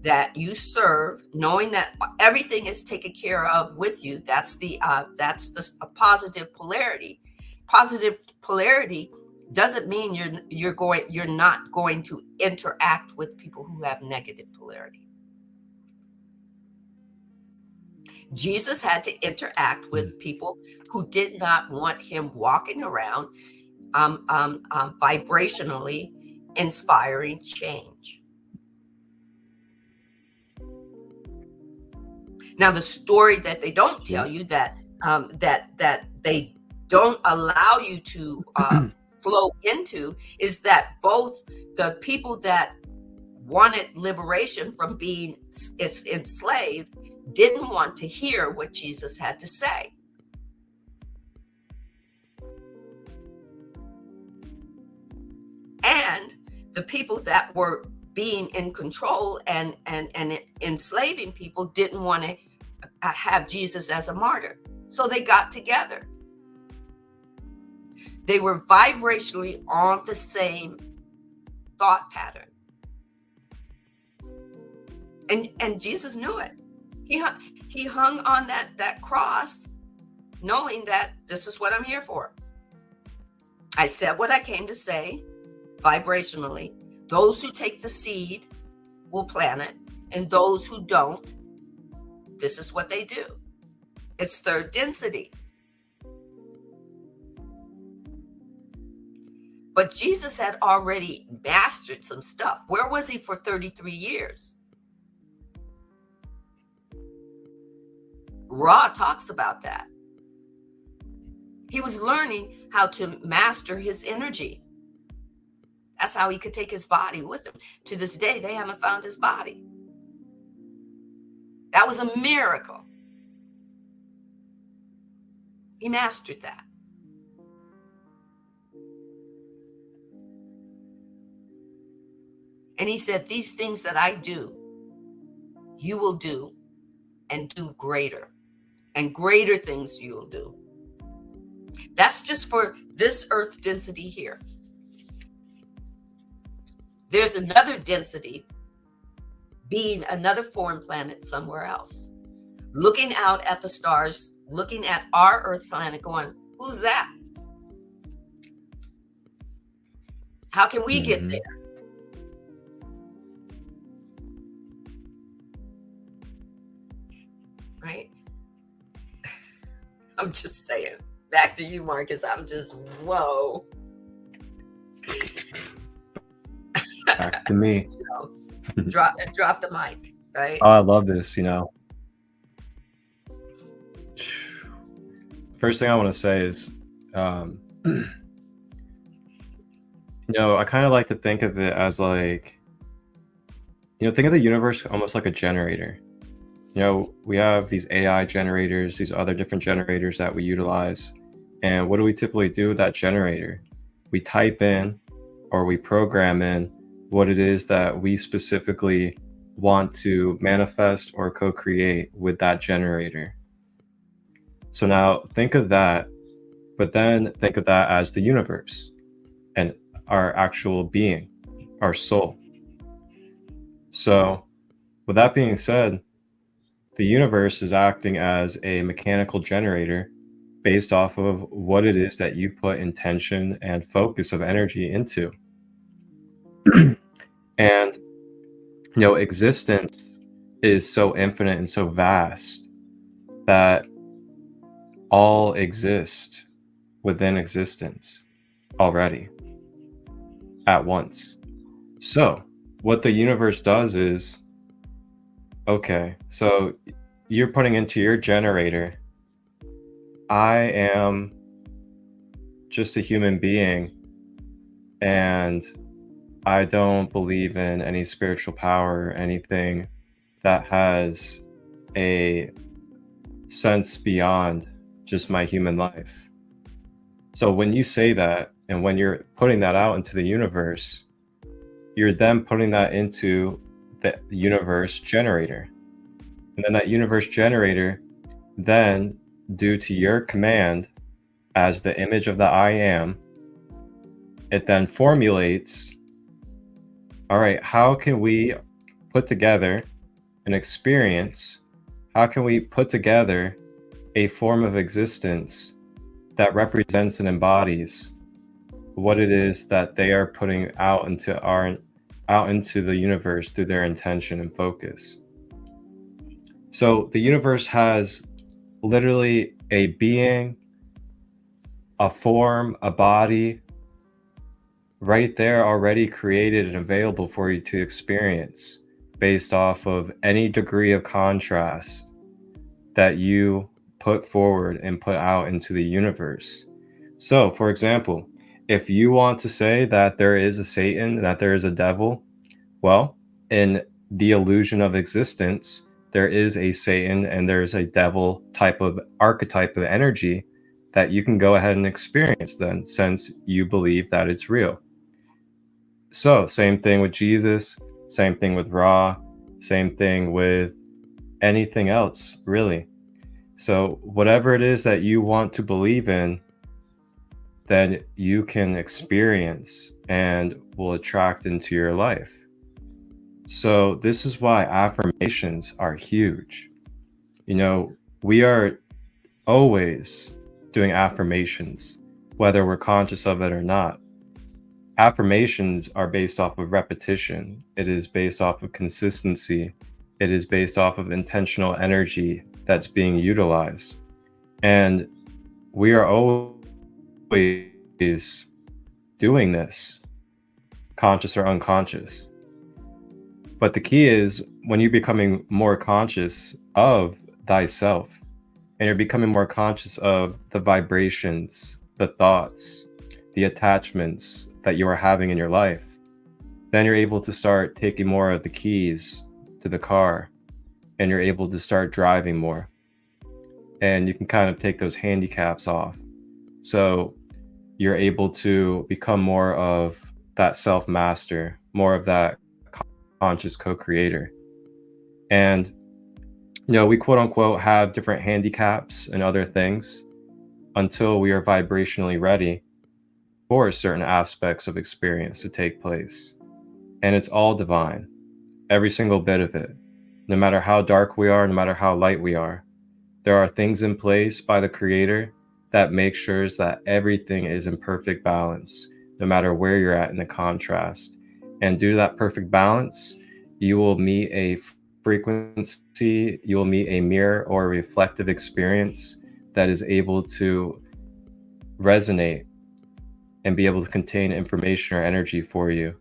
S2: that you serve knowing that everything is taken care of with you. That's a positive polarity. Positive polarity doesn't mean you're not going to interact with people who have negative polarity. Jesus had to interact with people who did not want him walking around vibrationally inspiring change. Now, the story that they don't tell you that they don't allow you to flow into is that both the people that wanted liberation from being enslaved didn't want to hear what Jesus had to say. And the people that were being in control and enslaving people didn't want to have Jesus as a martyr. So they got together. They were vibrationally on the same thought pattern. And Jesus knew it. He hung on that cross, knowing that this is what I'm here for. I said what I came to say, vibrationally. Those who take the seed will plant it, and those who don't, this is what they do. It's third density. But Jesus had already mastered some stuff. Where was he for 33 years? Ra talks about that. He was learning how to master his energy. That's how he could take his body with him. To this day, they haven't found his body. That was a miracle. He mastered that. And he said, these things that I do, you will do, and do greater. And greater things you will do. That's just for this earth density here. There's another density, being another foreign planet somewhere else, looking out at the stars, looking at our earth planet going, who's that? How can we get there? Right? I'm just saying. Back to you, Marcus. I'm just, whoa.
S3: Back to me.
S2: Drop the mic, right?
S3: Oh, I love this, First thing I want to say is, I kind of like to think of it as like, think of the universe almost like a generator. We have these AI generators, these other different generators that we utilize. And what do we typically do with that generator? We type in or we program in what it is that we specifically want to manifest or co-create with that generator. So now think of that, but then think of that as the universe and our actual being, our soul. So with that being said, the universe is acting as a mechanical generator based off of what it is that you put intention and focus of energy into. And, existence is so infinite and so vast that all exist within existence already at once. So what the universe does is, okay, so you're putting into your generator, I am just a human being and I don't believe in any spiritual power or anything that has a sense beyond just my human life. So when you say that, and when you're putting that out into the universe, you're then putting that into the universe generator. And then that universe generator, then due to your command as the image of the I am, it then formulates, all right, how can we put together an experience? How can we put together a form of existence that represents and embodies what it is that they are putting out into the universe through their intention and focus? So the universe has literally a being, a form, a body right there already created and available for you to experience based off of any degree of contrast that you put forward and put out into the universe. So, for example, if you want to say that there is a Satan, that there is a devil, well, in the illusion of existence, there is a Satan and there's a devil type of archetype of energy that you can go ahead and experience then, since you believe that it's real. So, same thing with Jesus, same thing with Ra, same thing with anything else, really. So whatever it is that you want to believe in, then you can experience and will attract into your life. So this is why affirmations are huge. We are always doing affirmations, whether we're conscious of it or not. Affirmations are based off of repetition. It is based off of consistency. It is based off of intentional energy that's being utilized. And we are always doing this, conscious or unconscious. But the key is when you're becoming more conscious of thyself, and you're becoming more conscious of the vibrations, the thoughts, the attachments that you are having in your life, then you're able to start taking more of the keys to the car, and you're able to start driving more. And you can kind of take those handicaps off. So you're able to become more of that self-master, more of that conscious co-creator. And, we quote unquote have different handicaps and other things until we are vibrationally ready for certain aspects of experience to take place. And it's all divine, every single bit of it. No matter how dark we are, no matter how light we are, there are things in place by the Creator that make sure that everything is in perfect balance, no matter where you're at in the contrast. And due to that perfect balance, you will meet a frequency, you will meet a mirror or a reflective experience that is able to resonate and be able to contain information or energy for you,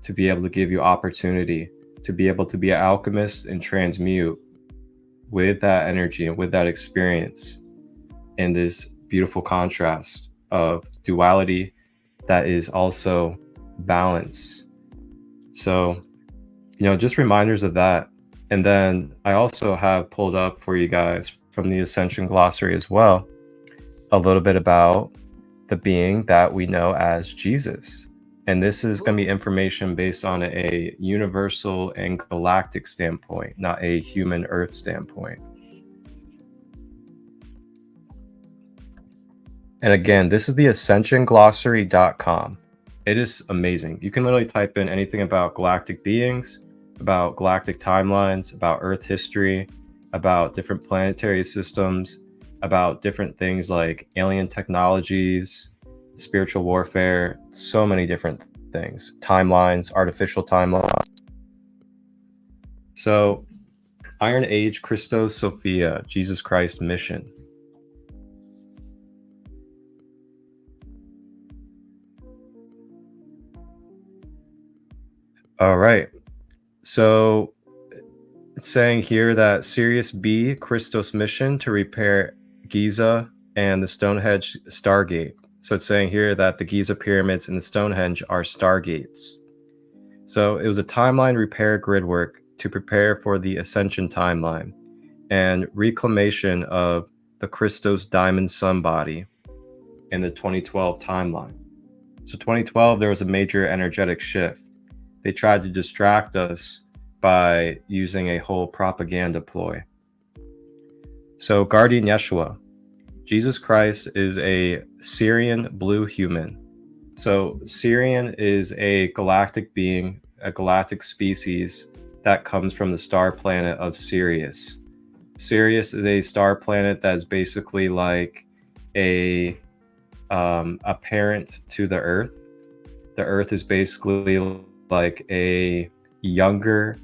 S3: to be able to give you opportunity, to be able to be an alchemist and transmute with that energy and with that experience in this beautiful contrast of duality that is also balance. So, just reminders of that. And then I also have pulled up for you guys from the Ascension Glossary as well, a little bit about the being that we know as Jesus. And this is going to be information based on a universal and galactic standpoint, not a human Earth standpoint. And again, this is the ascensionglossary.com. It is amazing. You can literally type in anything about galactic beings, about galactic timelines, about Earth history, about different planetary systems, about different things like alien technologies, spiritual warfare, so many different things, timelines, artificial timelines. So, Iron Age Christos Sophia, Jesus Christ mission. All right. So it's saying here that Sirius B Christos mission to repair Giza and the Stonehenge Stargate. So it's saying here that the Giza pyramids and the Stonehenge are stargates. So it was a timeline repair grid work to prepare for the Ascension timeline and reclamation of the Christos Diamond Sun body in the 2012 timeline. So 2012, there was a major energetic shift. They tried to distract us by using a whole propaganda ploy. So Guardian Yeshua, Jesus Christ is a Syrian blue human. So Syrian is a galactic being, a galactic species that comes from the star planet of Sirius. Sirius is a star planet that is basically like a parent to the Earth. The Earth is basically like a younger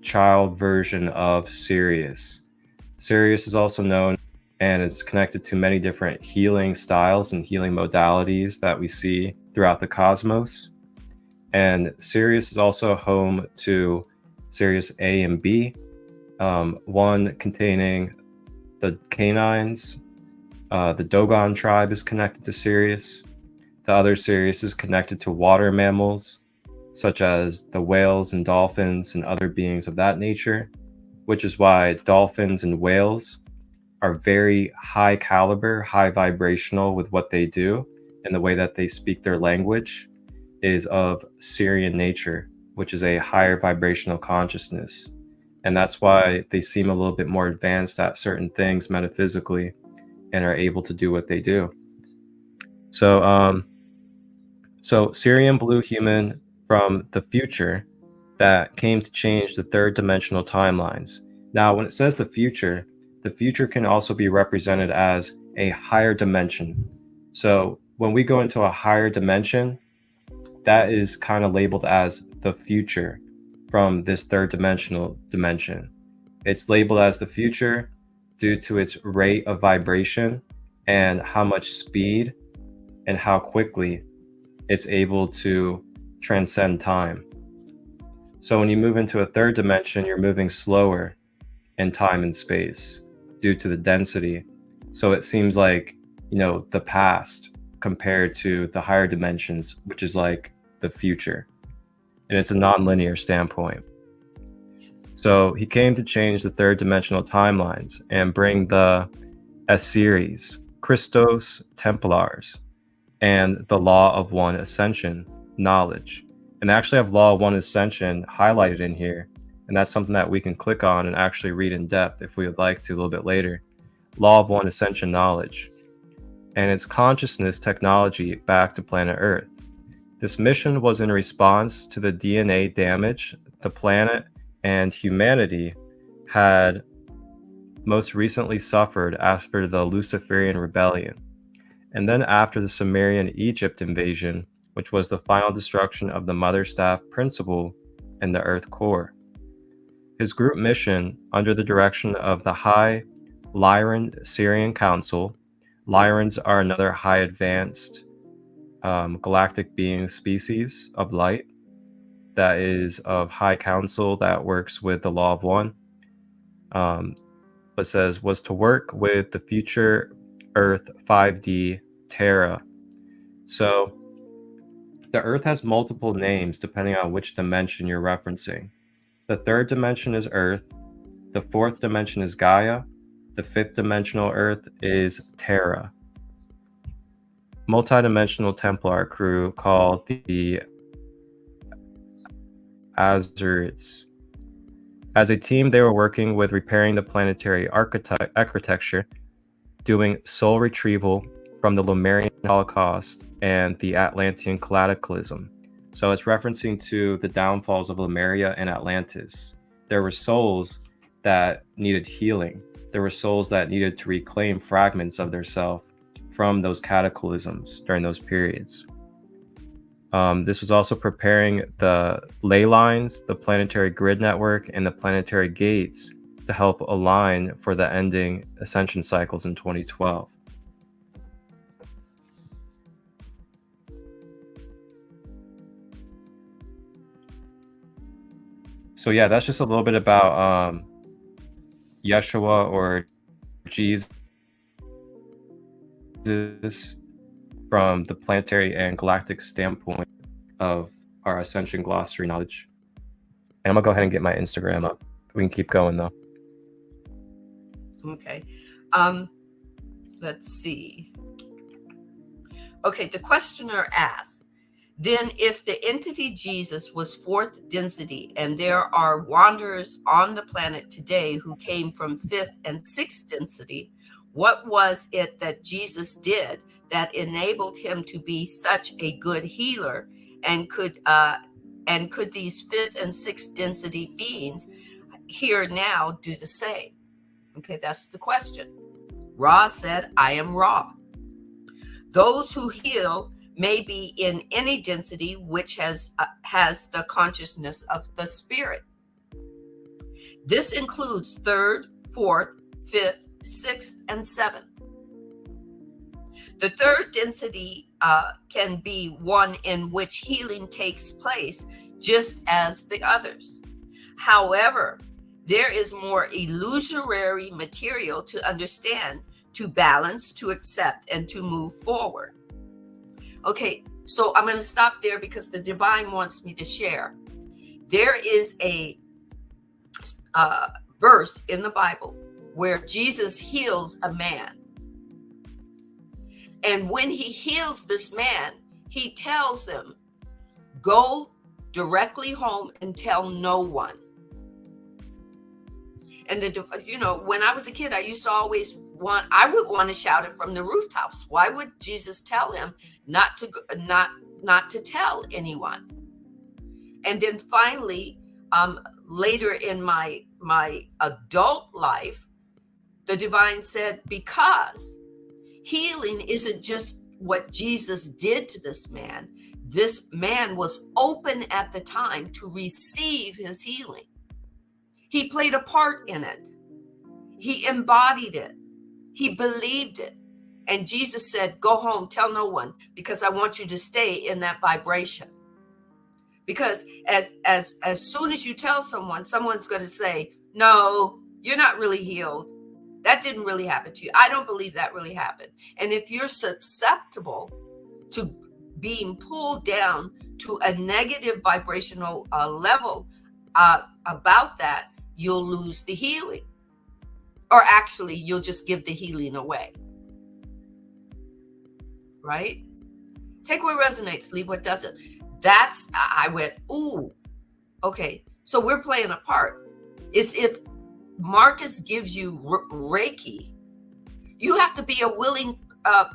S3: child version of Sirius. Sirius is also known and is connected to many different healing styles and healing modalities that we see throughout the cosmos. And Sirius is also home to Sirius A and B, one containing the canines. The Dogon tribe is connected to Sirius. The other Sirius is connected to water mammals, such as the whales and dolphins and other beings of that nature, which is why dolphins and whales are very high caliber, high vibrational with what they do, and the way that they speak their language is of Syrian nature, which is a higher vibrational consciousness. And that's why they seem a little bit more advanced at certain things metaphysically and are able to do what they do. So Syrian blue human from the future that came to change the third dimensional timelines. Now, when it says the future can also be represented as a higher dimension. So when we go into a higher dimension, that is kind of labeled as the future from this third dimensional dimension. It's labeled as the future due to its rate of vibration and how much speed and how quickly it's able to transcend time. So when you move into a third dimension, you're moving slower in time and space due to the density. So it seems like, the past compared to the higher dimensions, which is like the future. And it's a non-linear standpoint. So he came to change the third dimensional timelines and bring the S-series, Christos Templars, and the law of one ascension, knowledge. And And they actually have Law of One Ascension highlighted in here. And that's something that we can click on and actually read in depth if we would like to a little bit later. Law of One Ascension knowledge. And it's consciousness technology back to planet Earth. This mission was in response to the DNA damage the planet and humanity had most recently suffered after the Luciferian rebellion, and then after the Sumerian Egypt invasion, which was the final destruction of the Mother Staff principle and the Earth core. His group mission, under the direction of the High Lyran Syrian Council. Lyrans are another high advanced galactic being species of light that is of high council that works with the Law of One. But says was to work with the future Earth 5D Terra. So the Earth has multiple names depending on which dimension you're referencing. The third dimension is Earth. The fourth dimension is Gaia. The fifth dimensional Earth is Terra. Multidimensional Templar crew called the Azurites. As a team, they were working with repairing the planetary architecture, doing soul retrieval from the Lemurian Holocaust and the Atlantean cataclysm. So it's referencing to the downfalls of Lemuria and Atlantis. There were souls that needed healing. There were souls that needed to reclaim fragments of their self from those cataclysms during those periods. This was also preparing the ley lines, the planetary grid network, and the planetary gates to help align for the ending ascension cycles in 2012. So yeah, that's just a little bit about Yeshua or Jesus from the planetary and galactic standpoint of our ascension glossary knowledge. And I'm gonna go ahead and get my Instagram up. We can keep going though.
S2: Okay. Let's see. Okay, the questioner asks, then if the entity Jesus was fourth density and there are wanderers on the planet today who came from fifth and sixth density, what was it that Jesus did that enabled him to be such a good healer? And could these fifth and sixth density beings here now do the same? Okay, that's the question. Ra said, I am Ra. Those who heal may be in any density which has the consciousness of the spirit. This includes third, fourth, fifth, sixth, and seventh. The third density can be one in which healing takes place just as the others. However, there is more illusory material to understand, to balance, to accept, and to move forward. Okay, so I'm going to stop there because the divine wants me to share. There is a verse in the Bible where Jesus heals a man. And when he heals this man, he tells him, go directly home and tell no one. And when I was a kid, I used to always I would want to shout it from the rooftops. Why would Jesus tell him not to tell anyone? And then finally, later in my adult life, the divine said, because healing isn't just what Jesus did to this man. This man was open at the time to receive his healing. He played a part in it. He embodied it. He believed it. And Jesus said, go home, tell no one, because I want you to stay in that vibration. Because as soon as you tell someone, someone's going to say, no, you're not really healed. That didn't really happen to you. I don't believe that really happened. And if you're susceptible to being pulled down to a negative vibrational level about that, you'll lose the healing. Or actually, you'll just give the healing away. Right? Take what resonates, leave what doesn't. I went, ooh, okay. So we're playing a part. It's if Marcus gives you Reiki, you have to be a willing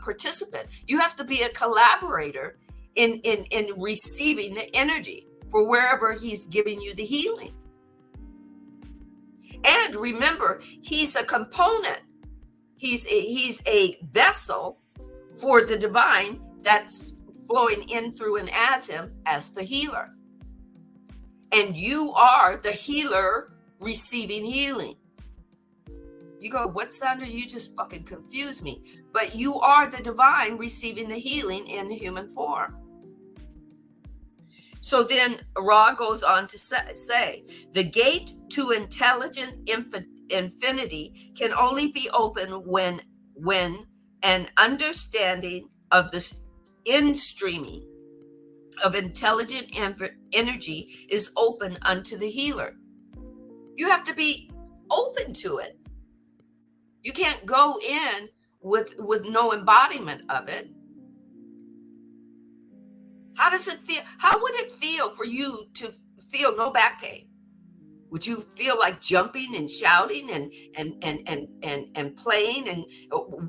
S2: participant. You have to be a collaborator in receiving the energy for wherever he's giving you the healing. And remember, he's a component. He's a vessel for the divine that's flowing in through and as him as the healer. And you are the healer receiving healing. You go, what, Sandra? You just fucking confused me. But you are the divine receiving the healing in human form. So then Ra goes on to say, the gate to intelligent infinity can only be open when an understanding of the in-streaming of intelligent energy is open unto the healer. You have to be open to it. You can't go in with no embodiment of it. How does it feel? How would it feel for you to feel no back pain? Would you feel like jumping and shouting and playing? And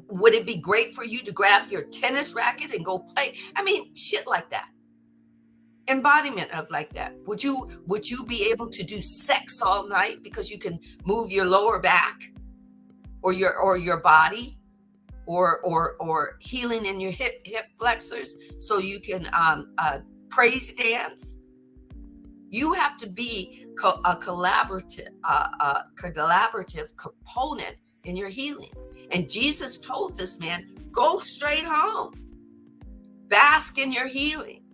S2: would it be great for you to grab your tennis racket and go play? I mean, shit like that. Embodiment of like that. Would you be able to do sex all night because you can move your lower back or your body? Or healing in your hip flexors so you can praise dance. You have to be a collaborative component in your healing. And Jesus told this man, go straight home, bask in your healing.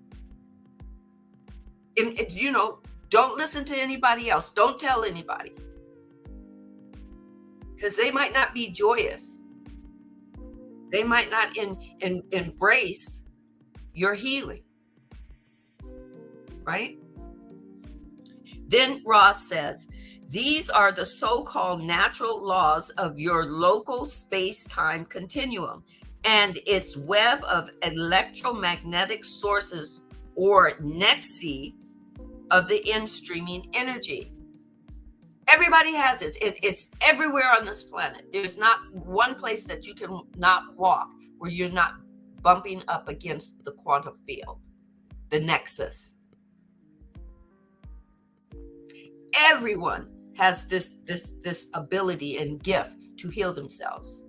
S2: And, don't listen to anybody else. Don't tell anybody, because they might not be joyous. They might not embrace your healing, right? Then Ross says, these are the so-called natural laws of your local space-time continuum and its web of electromagnetic sources or nexi of the in-streaming energy. Everybody has it. It's everywhere on this planet. There's not one place that you can not walk where you're not bumping up against the quantum field, the nexus. Everyone has this ability and gift to heal themselves.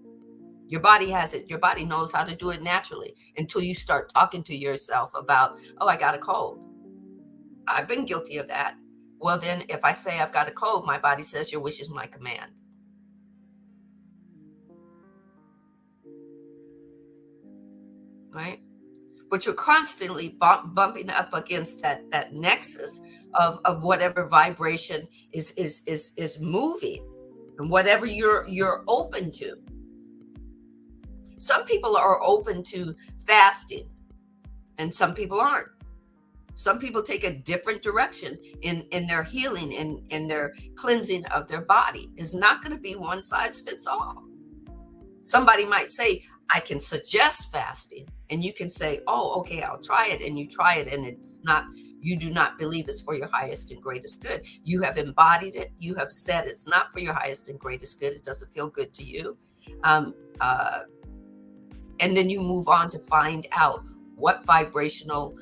S2: Your body has it. Your body knows how to do it naturally until you start talking to yourself about, oh, I got a cold. I've been guilty of that. Well, then if I say I've got a cold, my body says your wish is my command. Right? But you're constantly bumping up against that nexus of whatever vibration is moving and whatever you're open to. Some people are open to fasting and some people aren't. Some people take a different direction in their healing, in their cleansing of their body. It's not going to be one size fits all. Somebody might say, I can suggest fasting. And you can say, oh, okay, I'll try it. And you try it and it's not, you do not believe it's for your highest and greatest good. You have embodied it. You have said it's not for your highest and greatest good. It doesn't feel good to you. And then you move on to find out what vibrational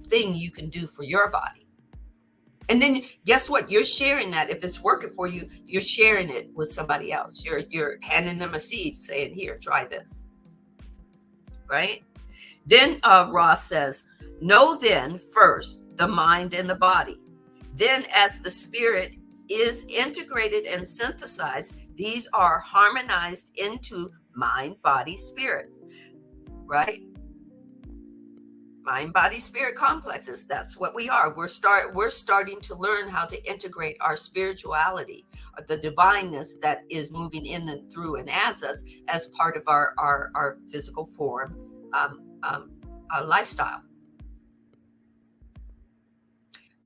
S2: thing you can do for your body. And then guess what? You're sharing that. If it's working for you, you're sharing it with somebody else. You're handing them a seed saying, here, try this. Right? Then Ross says, know then first the mind and the body. Then as the spirit is integrated and synthesized, these are harmonized into mind, body, spirit. Right? Mind, body, spirit complexes. That's what we are. We're starting to learn how to integrate our spirituality, the divineness that is moving in and through and as us, as part of our physical form lifestyle.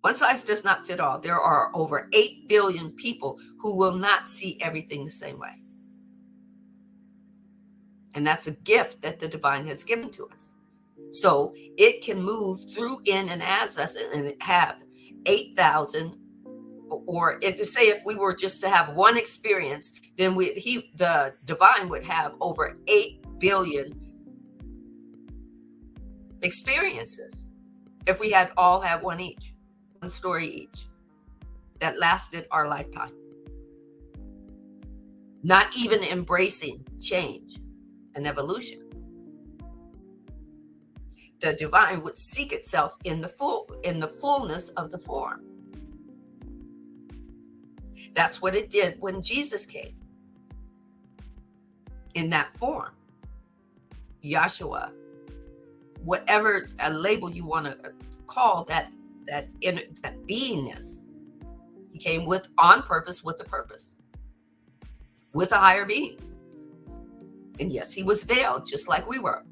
S2: One size does not fit all. There are over 8 billion people who will not see everything the same way. And that's a gift that the divine has given to us. So it can move through, in, and as us, and have 8,000, or if to say if we were just to have one experience, then the divine would have over 8 billion experiences if we all had one each, one story each that lasted our lifetime. Not even embracing change and evolution. The divine would seek itself in the fullness of the form. That's what it did when Jesus came, in that form. Yahshua, whatever a label you want to call that beingness, he came on purpose, with a purpose, with a higher being. And yes, he was veiled just like we were.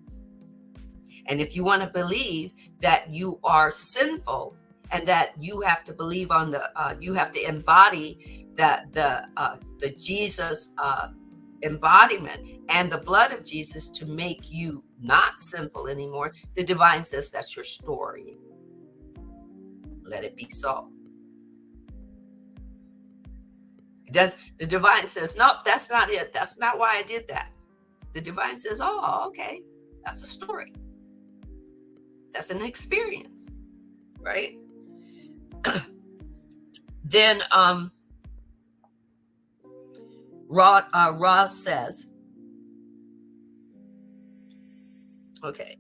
S2: And if you want to believe that you are sinful and that you have to believe on you have to embody the Jesus embodiment and the blood of Jesus to make you not sinful anymore, the divine says that's your story. Let it be so. The divine says, nope, that's not it. That's not why I did that. The divine says, oh, okay, that's a story. That's an experience, right? Then Ross says, okay,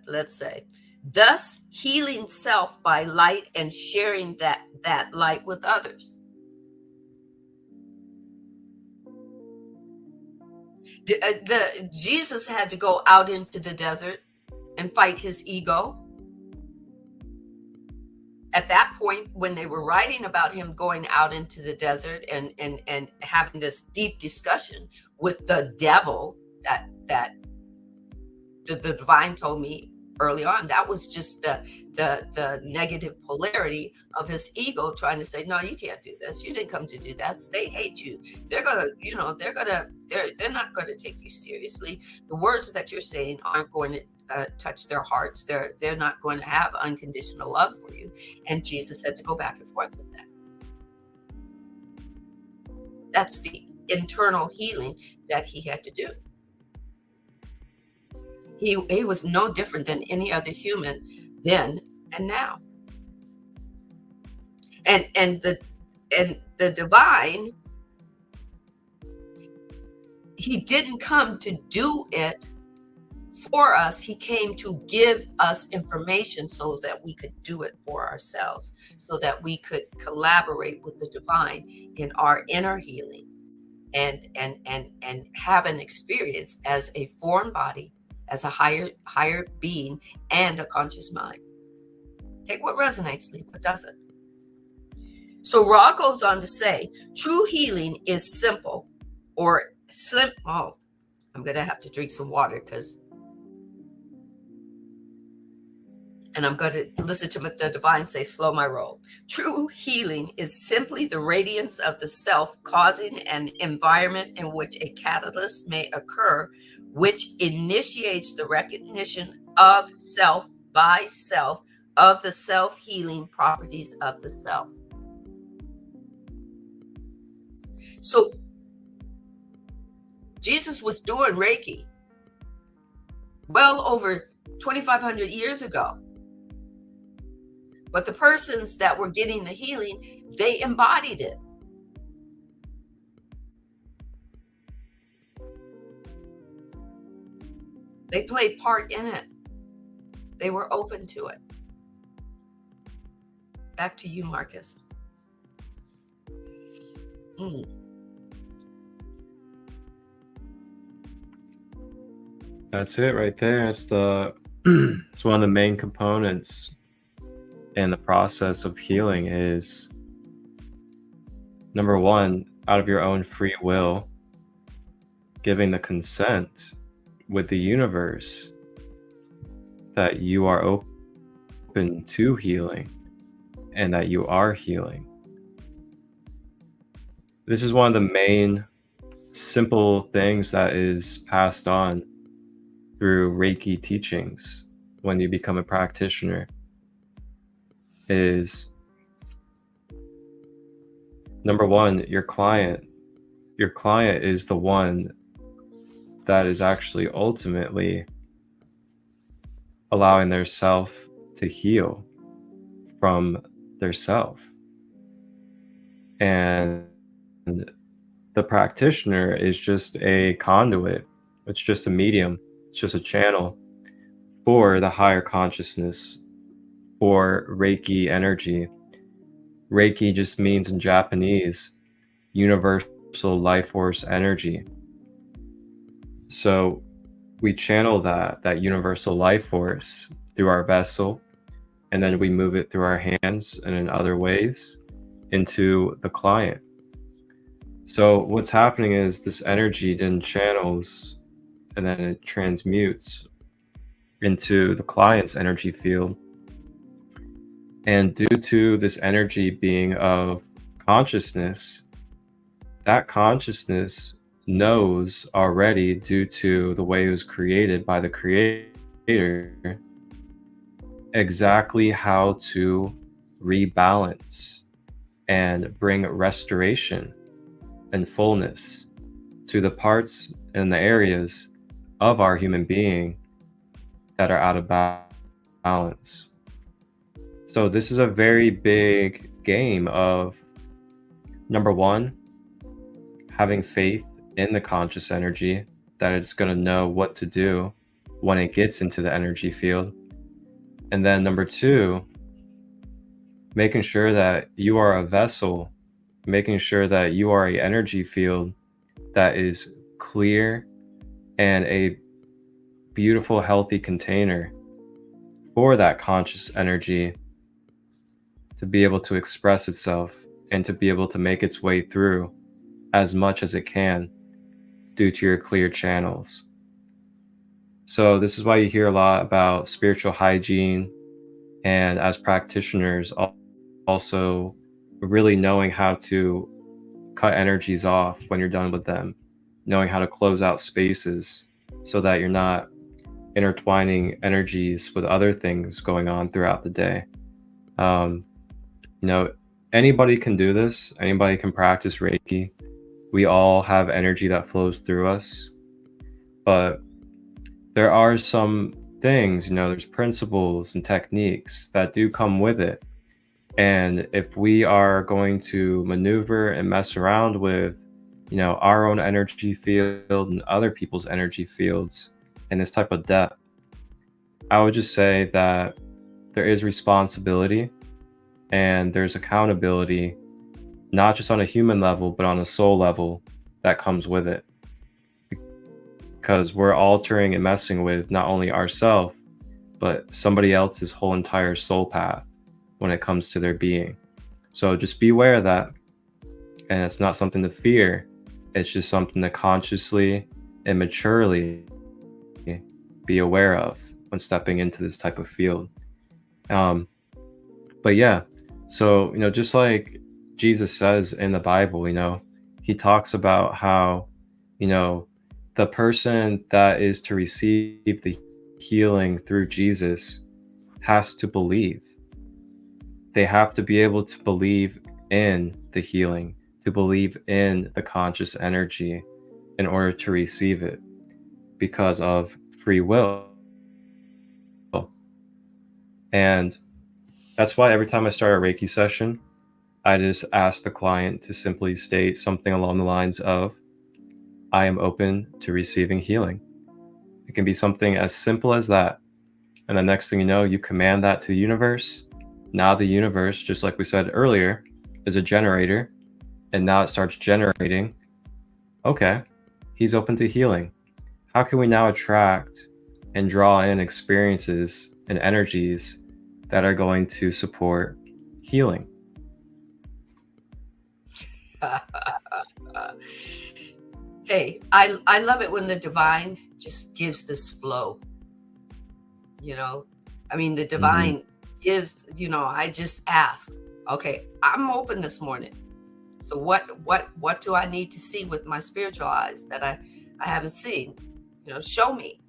S2: let's say, thus healing self by light and sharing that light with others. Jesus had to go out into the desert and fight his ego. At that point, when they were writing about him going out into the desert and having this deep discussion with the devil, that the divine told me early on, that was just the negative polarity of his ego trying to say, no, you can't do this. You didn't come to do that. They hate you. They're not gonna take you seriously. The words that you're saying aren't going to touch their hearts. They're not going to have unconditional love for you. And Jesus had to go back and forth with that. That's the internal healing that he had to do. He was no different than any other human then and now. And the divine, he didn't come to do it for us. He came to give us information so that we could do it for ourselves, so that we could collaborate with the divine in our inner healing and have an experience as a form body, as a higher being, and a conscious mind. Take what resonates, leave what doesn't. So Ra goes on to say, true healing is simple or slim. Oh, I'm going to have to drink some water and I'm going to listen to the divine say, slow my roll. True healing is simply the radiance of the self causing an environment in which a catalyst may occur, which initiates the recognition of self by self, of the self-healing properties of the self. So Jesus was doing Reiki well over 2,500 years ago. But the persons that were getting the healing, they embodied it. They played part in it. They were open to it. Back to you, Marcus.
S3: That's it right there. It's it's one of the main components in the process of healing is, number one, out of your own free will, giving the consent with the universe that you are open to healing and that you are healing. This is one of the main simple things that is passed on through Reiki teachings when you become a practitioner is, number one, your client is the one that is actually ultimately allowing their self to heal from their self. And the practitioner is just a conduit. It's just a medium. It's just a channel for the higher consciousness, for Reiki energy. Reiki just means in Japanese, universal life force energy. So we channel that universal life force through our vessel, and then we move it through our hands and in other ways into the client. So what's happening is this energy then channels and then it transmutes into the client's energy field. And due to this energy being of consciousness, that consciousness knows already, due to the way it was created by the creator, exactly how to rebalance and bring restoration and fullness to the parts and the areas of our human being that are out of balance. So this is a very big game of, number one, having faith in the conscious energy, that it's going to know what to do when it gets into the energy field. And then number two, making sure that you are a vessel, making sure that you are an energy field that is clear and a beautiful, healthy container for that conscious energy to be able to express itself and to be able to make its way through as much as it can due to your clear channels. So this is why you hear a lot about spiritual hygiene, and as practitioners also really knowing how to cut energies off when you're done with them, knowing how to close out spaces so that you're not intertwining energies with other things going on throughout the day. Anybody can do this. Anybody can practice Reiki. We all have energy that flows through us, but there are some things, there's principles and techniques that do come with it. And if we are going to maneuver and mess around with, our own energy field and other people's energy fields in this type of depth, I would just say that there is responsibility and there's accountability, not just on a human level, but on a soul level that comes with it. Because we're altering and messing with not only ourselves, but somebody else's whole entire soul path when it comes to their being. So just be aware of that. And it's not something to fear. It's just something to consciously and maturely be aware of when stepping into this type of field. But yeah, so, just like Jesus says in the Bible, he talks about how, the person that is to receive the healing through Jesus has to believe. They have to be able to believe in the healing, to believe in the conscious energy in order to receive it, because of free will. And that's why every time I start a Reiki session, I just ask the client to simply state something along the lines of, I am open to receiving healing. It can be something as simple as that. And the next thing you know, you command that to the universe. Now the universe, just like we said earlier, is a generator. And now it starts generating. Okay, he's open to healing. How can we now attract and draw in experiences and energies that are going to support healing?
S2: Hey, I love it when the divine just gives this flow. The divine gives, I just ask, okay, I'm open this morning. So what do I need to see with my spiritual eyes that I haven't seen? Show me.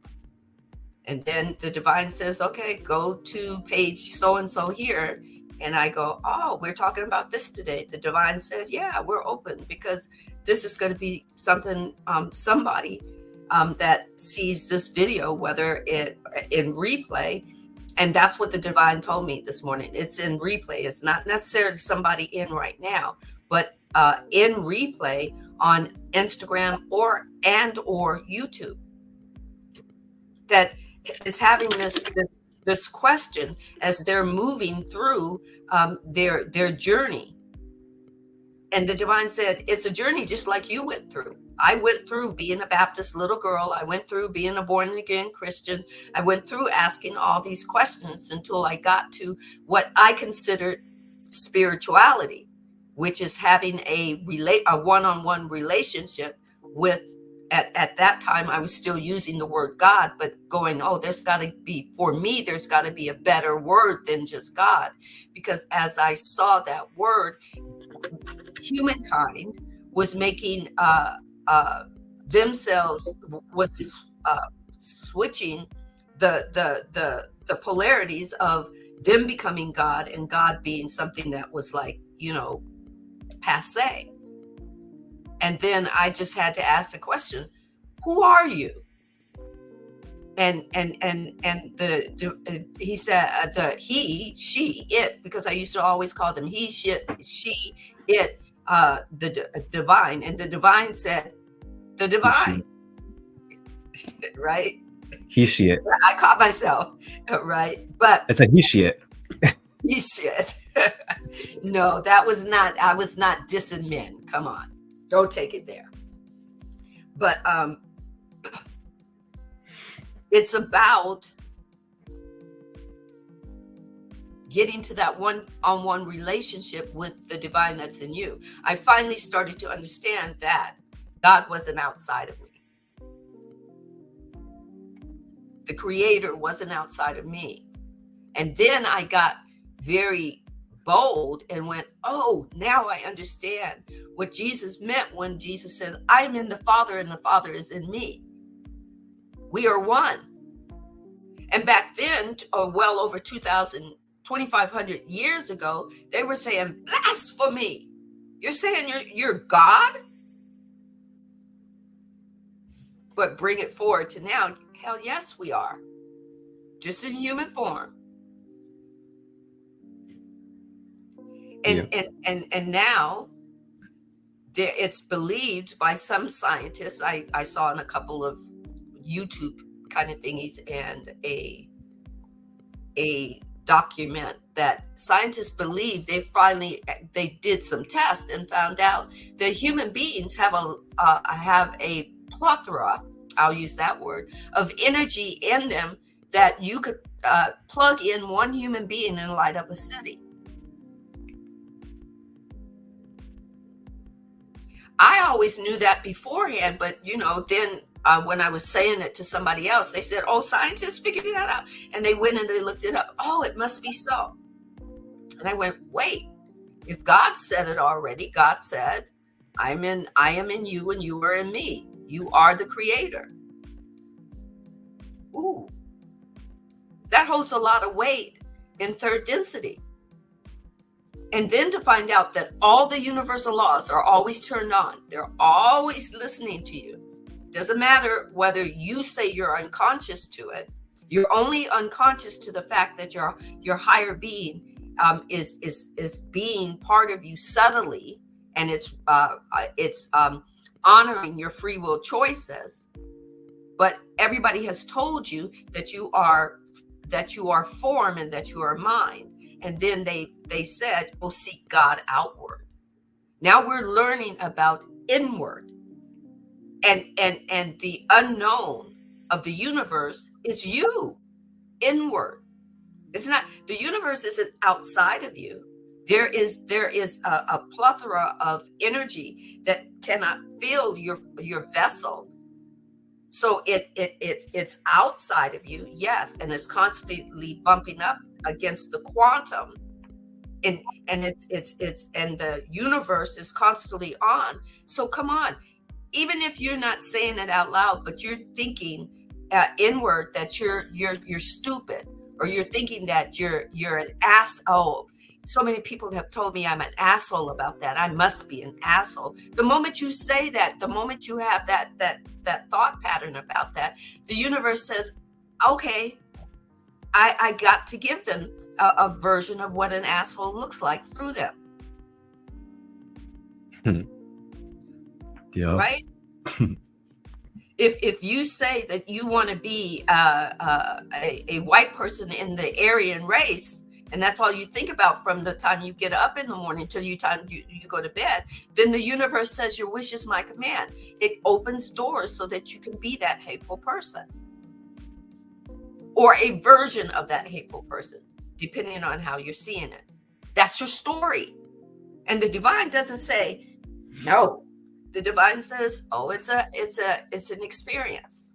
S2: And then the divine says, okay, go to page so-and-so here. And I go, oh, we're talking about this today. The divine says, yeah, we're open, because this is going to be something, somebody that sees this video, whether it in replay. And that's what the divine told me this morning. It's in replay. It's not necessarily somebody in right now, but in replay on Instagram or YouTube, that is having this question as they're moving through their journey. And the divine said, it's a journey just like you went through. I went through being a Baptist little girl. I went through being a born again Christian. I went through asking all these questions until I got to what I considered spirituality, which is having a one-on-one relationship with, at that time, I was still using the word God, but going, oh, there's got to be, for me, there's got to be a better word than just God. Because as I saw that word, humankind was making themselves, was switching the polarities of them becoming God and God being something that was like, passe. And then I just had to ask the question, who are you? And he said, he, she, it, because I used to always call them he, she, it, the divine. And the divine said, the divine, right?
S3: He, she, it.
S2: I caught myself, right? But
S3: it's a he, she, it.
S2: He, she, it. No, I was not dissing men. Come on. Don't take it there. But it's about getting to that one-on-one relationship with the divine that's in you. I finally started to understand that God wasn't outside of me. The creator wasn't outside of me. And then I got very bold and went, oh, now I understand what Jesus meant when Jesus said, I am in the Father and the Father is in me. We are one. And back then, well over 2,500 years ago, they were saying, blasphemy. You're saying you're God? But bring it forward to now. Hell yes, we are. Just in human form. And now it's believed by some scientists. I saw in a couple of YouTube kind of thingies and a document that scientists believe they did some tests and found out that human beings have a plethora, I'll use that word, of energy in them that you could plug in one human being and light up a city. I always knew that beforehand, but then when I was saying it to somebody else, they said, oh, scientists figured that out. And they went and they looked it up. Oh, it must be so. And I went, wait, if God said it already, God said, I am in you and you are in me. You are the creator. Ooh, that holds a lot of weight in third density. And then to find out that all the universal laws are always turned on. They're always listening to you. It doesn't matter whether you say you're unconscious to it. You're only unconscious to the fact that your higher being is being part of you subtly, and it's honoring your free will choices. But everybody has told you that you are form and that you are mind. And then they said, we'll seek God outward. Now we're learning about inward. And the unknown of the universe is you, inward. It's not, the universe isn't outside of you. There is a plethora of energy that cannot fill your vessel. So it's outside of you, yes, and it's constantly bumping up against the quantum, and it's and the universe is constantly on. So come on, even if you're not saying it out loud, but you're thinking inward that you're stupid, or you're thinking that you're an ass. Oh, so many people have told me I'm an asshole about that. I must be an asshole. The moment you say that, the moment you have that thought pattern about that, the universe says, okay, I got to give them a version of what an asshole looks like through them.
S3: Yeah.
S2: Right? If you say that you want to be a white person in the Aryan race, and that's all you think about from the time you get up in the morning till you go to bed, then the universe says your wish is my command. It opens doors so that you can be that hateful person, or a version of that hateful person, depending on how you're seeing it. That's your story. And the divine doesn't say no. The divine says, oh, it's an experience.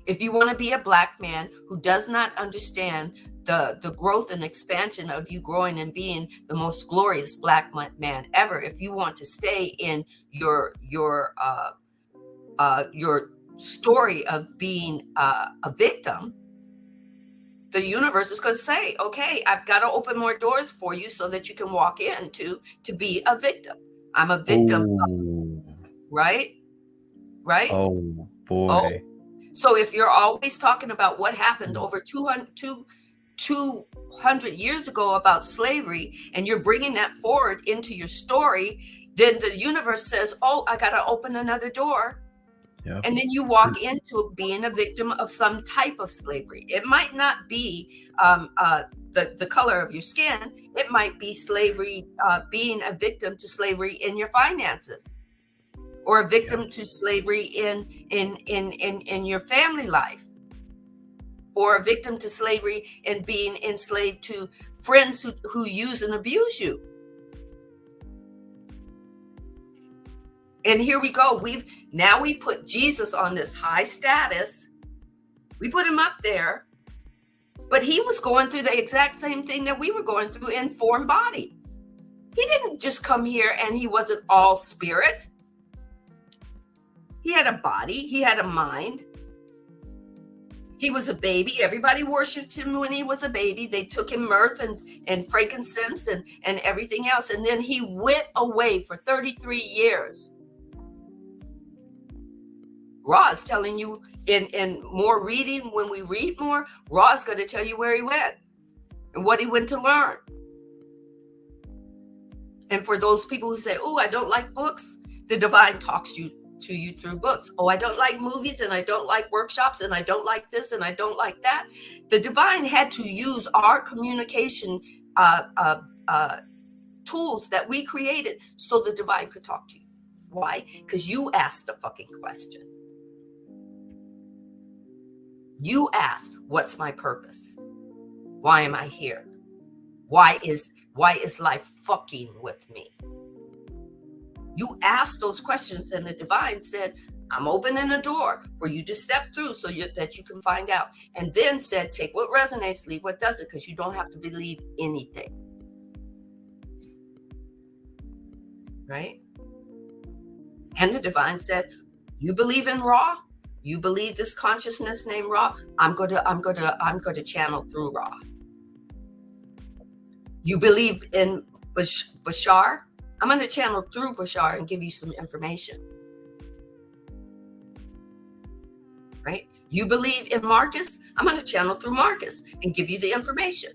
S2: If you want to be a black man who does not understand the growth and expansion of you growing and being the most glorious black man ever, if you want to stay in your story of being a victim, the universe is going to say, okay, I've got to open more doors for you so that you can walk into to be a victim. I'm a victim. Right?
S3: Oh boy.
S2: Oh. So if you're always talking about what happened over 200 years ago about slavery, and you're bringing that forward into your story, then the universe says, oh, I got to open another door.
S3: Yeah.
S2: And then you walk into being a victim of some type of slavery. It might not be the color of your skin. It might be slavery, being a victim to slavery in your finances, or a victim to slavery in your family life, or a victim to slavery in being enslaved to friends who use and abuse you. And here we go. We put Jesus on this high status. We put him up there, but he was going through the exact same thing that we were going through in form body. He didn't just come here and he wasn't all spirit. He had a body. He had a mind. He was a baby. Everybody worshiped him when he was a baby. They took him myrrh and frankincense and everything else. And then he went away for 33 years. Ra is telling you in more reading, when we read more, Ra is going to tell you where he went and what he went to learn. And for those people who say, oh, I don't like books, the divine talks to you through books. Oh, I don't like movies, and I don't like workshops, and I don't like this, and I don't like that. The divine had to use our communication tools that we created so the divine could talk to you. Why? Because you asked the fucking question. You asked, what's my purpose? Why am I here? Why is life fucking with me? You asked those questions, and the divine said, I'm opening a door for you to step through so that you can find out. And then said, take what resonates, leave what doesn't, because you don't have to believe anything. Right? And the divine said, you believe in Ra? You believe this consciousness named Ra? I'm going to channel through Ra. You believe in Bashar? I'm going to channel through Bashar and give you some information. Right? You believe in Marcus? I'm going to channel through Marcus and give you the information.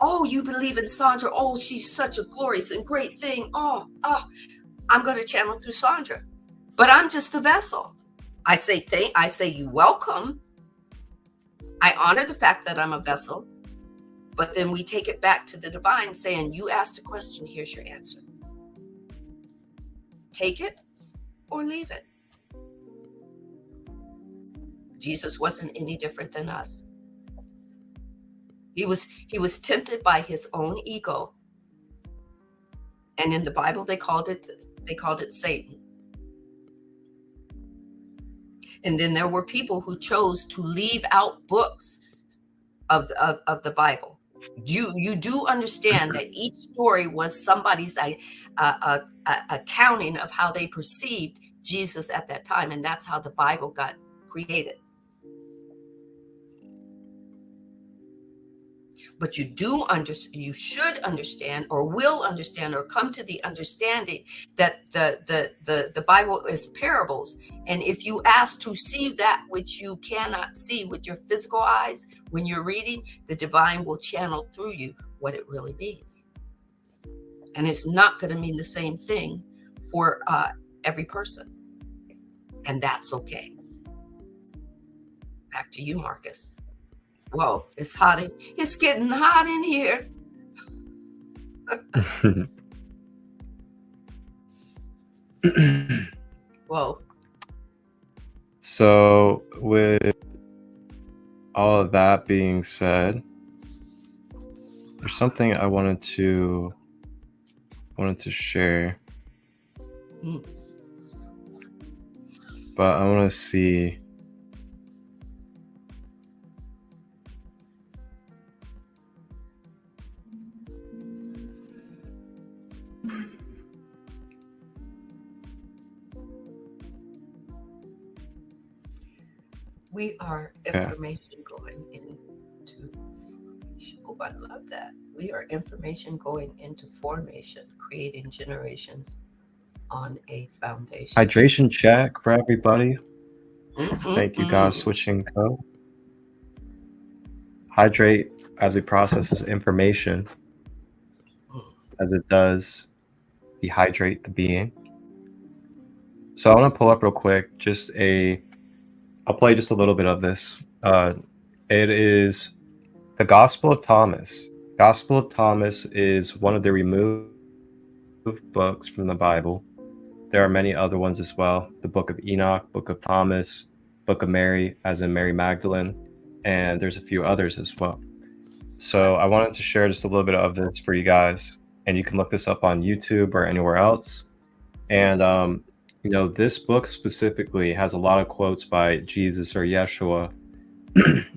S2: Oh, you believe in Sandra? Oh, she's such a glorious and great thing. Oh, I'm going to channel through Sandra. But I'm just the vessel. I say you welcome. I honor the fact that I'm a vessel. But then we take it back to the divine saying, you asked a question, here's your answer. Take it or leave it. Jesus wasn't any different than us. He was tempted by his own ego. And in the Bible, they called it Satan. And then there were people who chose to leave out books of the Bible. You do understand that each story was somebody's accounting of how they perceived Jesus at that time, and that's how the Bible got created. But you should understand, or will understand, or come to the understanding that the Bible is parables. And if you ask to see that which you cannot see with your physical eyes when you're reading, the divine will channel through you what it really means. And it's not going to mean the same thing for every person. And that's okay. Back to you, Marcus. Whoa, it's hot. It's getting hot in here. Whoa.
S3: So, with all of that being said, there's something I wanted to share, but I want to see.
S2: We are information going into. Oh, I love that. We are information going into formation, creating generations on a foundation.
S3: Hydration check for everybody. Thank you, guys. Switching code. Hydrate as we process this information, as it does dehydrate the being. So I want to pull up real quick I'll play just a little bit of this. It is the Gospel of Thomas. Gospel of Thomas is one of the removed books from the Bible. There are many other ones as well. The Book of Enoch, Book of Thomas, Book of Mary, as in Mary Magdalene, and there's a few others as well. So I wanted to share just a little bit of this for you guys, and you can look this up on YouTube or anywhere else. And this book specifically has a lot of quotes by Jesus or Yeshua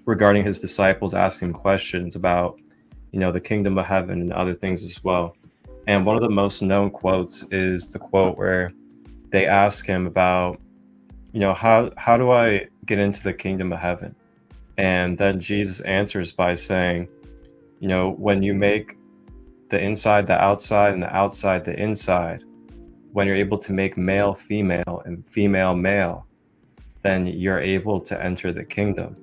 S3: regarding his disciples asking questions about, the kingdom of heaven and other things as well. And one of the most known quotes is the quote where they ask him about, how do I get into the kingdom of heaven? And then Jesus answers by saying, when you make the inside the outside and the outside the inside, when you're able to make male female and female male, then you're able to enter the kingdom.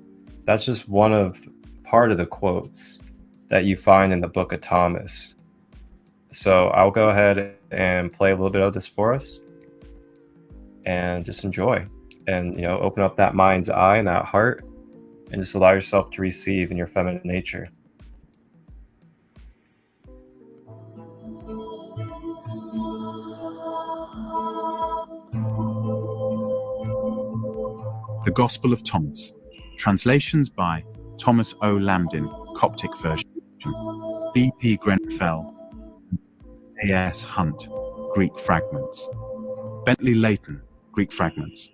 S3: That's just part of the quotes that you find in the Book of Thomas. So I'll go ahead and play a little bit of this for us and just enjoy and, open up that mind's eye and that heart and just allow yourself to receive in your feminine nature.
S4: The Gospel of Thomas. Translations by Thomas O. Lambdin, Coptic version. B.P. Grenfell, A.S. Hunt, Greek fragments. Bentley Leighton, Greek fragments.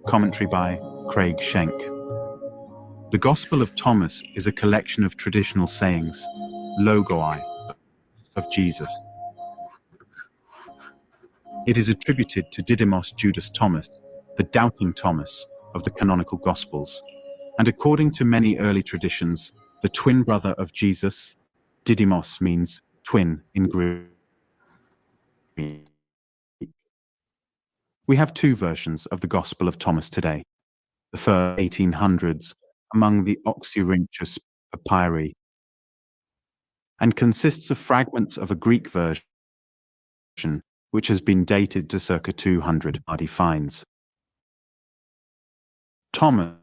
S4: Commentary by Craig Schenk. The Gospel of Thomas is a collection of traditional sayings, logoi, of Jesus. It is attributed to Didymos Judas Thomas, the doubting Thomas of the canonical Gospels, and according to many early traditions, the twin brother of Jesus. Didymos means twin in Greek. We have two versions of the Gospel of Thomas today. The first 1800s among the Oxyrhynchus papyri, and consists of fragments of a Greek version which has been dated to circa 200 AD finds. Thomas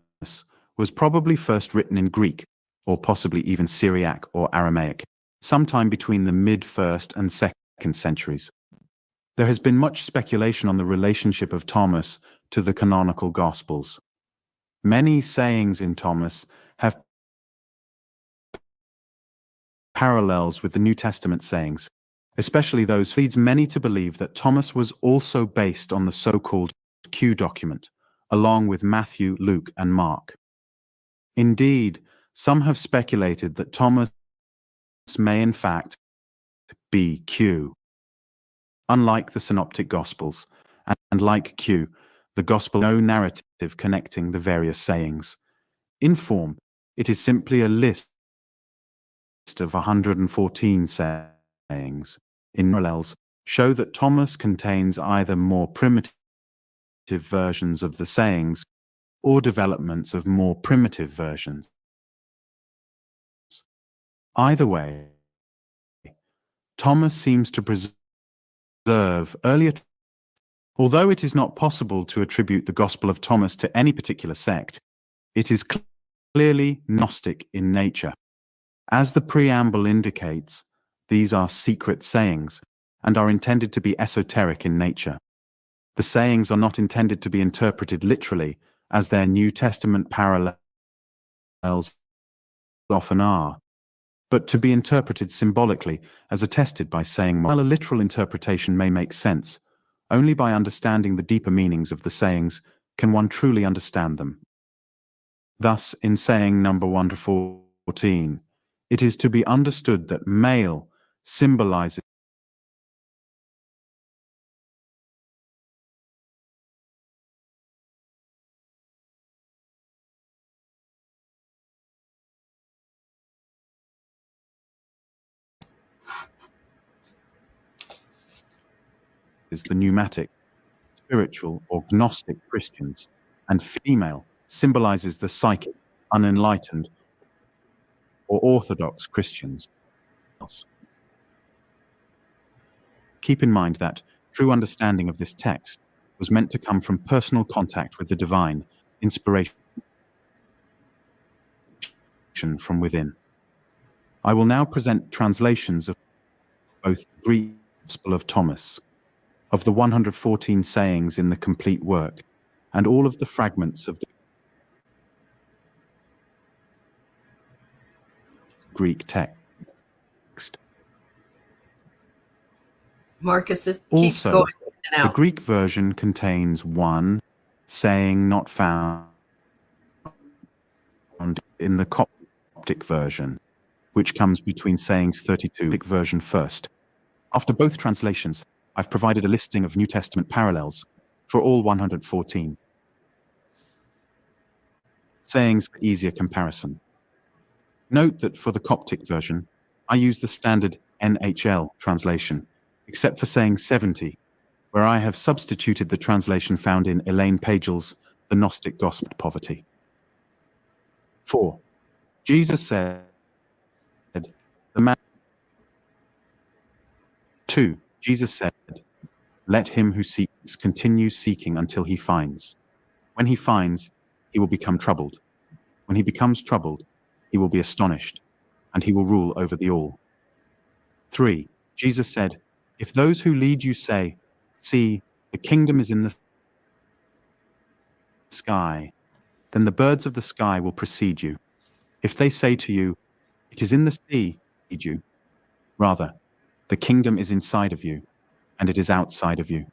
S4: was probably first written in Greek, or possibly even Syriac or Aramaic, sometime between the mid-1st and 2nd centuries. There has been much speculation on the relationship of Thomas to the canonical Gospels. Many sayings in Thomas have parallels with the New Testament sayings, especially those leads many to believe that Thomas was also based on the so-called Q document, along with Matthew, Luke, and Mark. Indeed, some have speculated that Thomas may in fact be Q. Unlike the Synoptic Gospels, and like Q, the gospel no narrative connecting the various sayings. In form, it is simply a list of 114 sayings. In parallels, show that Thomas contains either more primitive versions of the sayings or developments of more primitive versions. Either way, Thomas seems to preserve earlier. Although it is not possible to attribute the Gospel of Thomas to any particular sect, it is clearly Gnostic in nature. As the preamble indicates, these are secret sayings and are intended to be esoteric in nature. The sayings are not intended to be interpreted literally, as their New Testament parallels often are, but to be interpreted symbolically, as attested by saying, while a literal interpretation may make sense, only by understanding the deeper meanings of the sayings can one truly understand them. Thus, in saying number 1 to 14, it is to be understood that male symbolizes the pneumatic, spiritual, or Gnostic Christians, and female symbolizes the psychic, unenlightened, or Orthodox Christians. Keep in mind that true understanding of this text was meant to come from personal contact with the divine, inspiration from within. I will now present translations of both the Greek Gospel of Thomas, of the 114 sayings in the complete work, and all of the fragments of the Greek text.
S2: Marcus, it keeps
S4: Also,
S2: going in and
S4: the
S2: out.
S4: Greek version contains one saying not found in the Coptic version, which comes between sayings 32 Coptic version first. After both translations, I've provided a listing of New Testament parallels for all 114 sayings for easier comparison. Note that for the Coptic version, I use the standard NHL translation, except for saying 70, where I have substituted the translation found in Elaine Pagel's The Gnostic Gospel of Poverty. 4. Jesus said, the man. 2. Jesus said, let him who seeks continue seeking until he finds. When he finds, he will become troubled. When he becomes troubled, he will be astonished, and he will rule over the all. 3. Jesus said, if those who lead you say, see, the kingdom is in the sky, then the birds of the sky will precede you. If they say to you, it is in the sea, precede you. Rather, the kingdom is inside of you, and it is outside of you.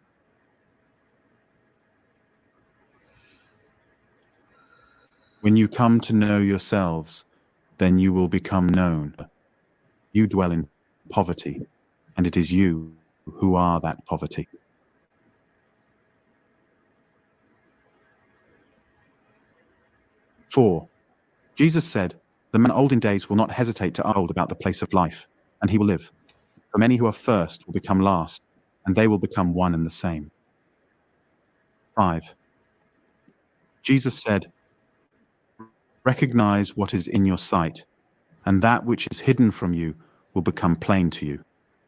S4: When you come to know yourselves, then you will become known. You dwell in poverty, and it is you who are that poverty. Four, Jesus said, the man old in days will not hesitate to hold about the place of life, and he will live. For many who are first will become last, and they will become one and the same. 5. Jesus said, recognize what is in your sight, and that which is hidden from you will become plain to you,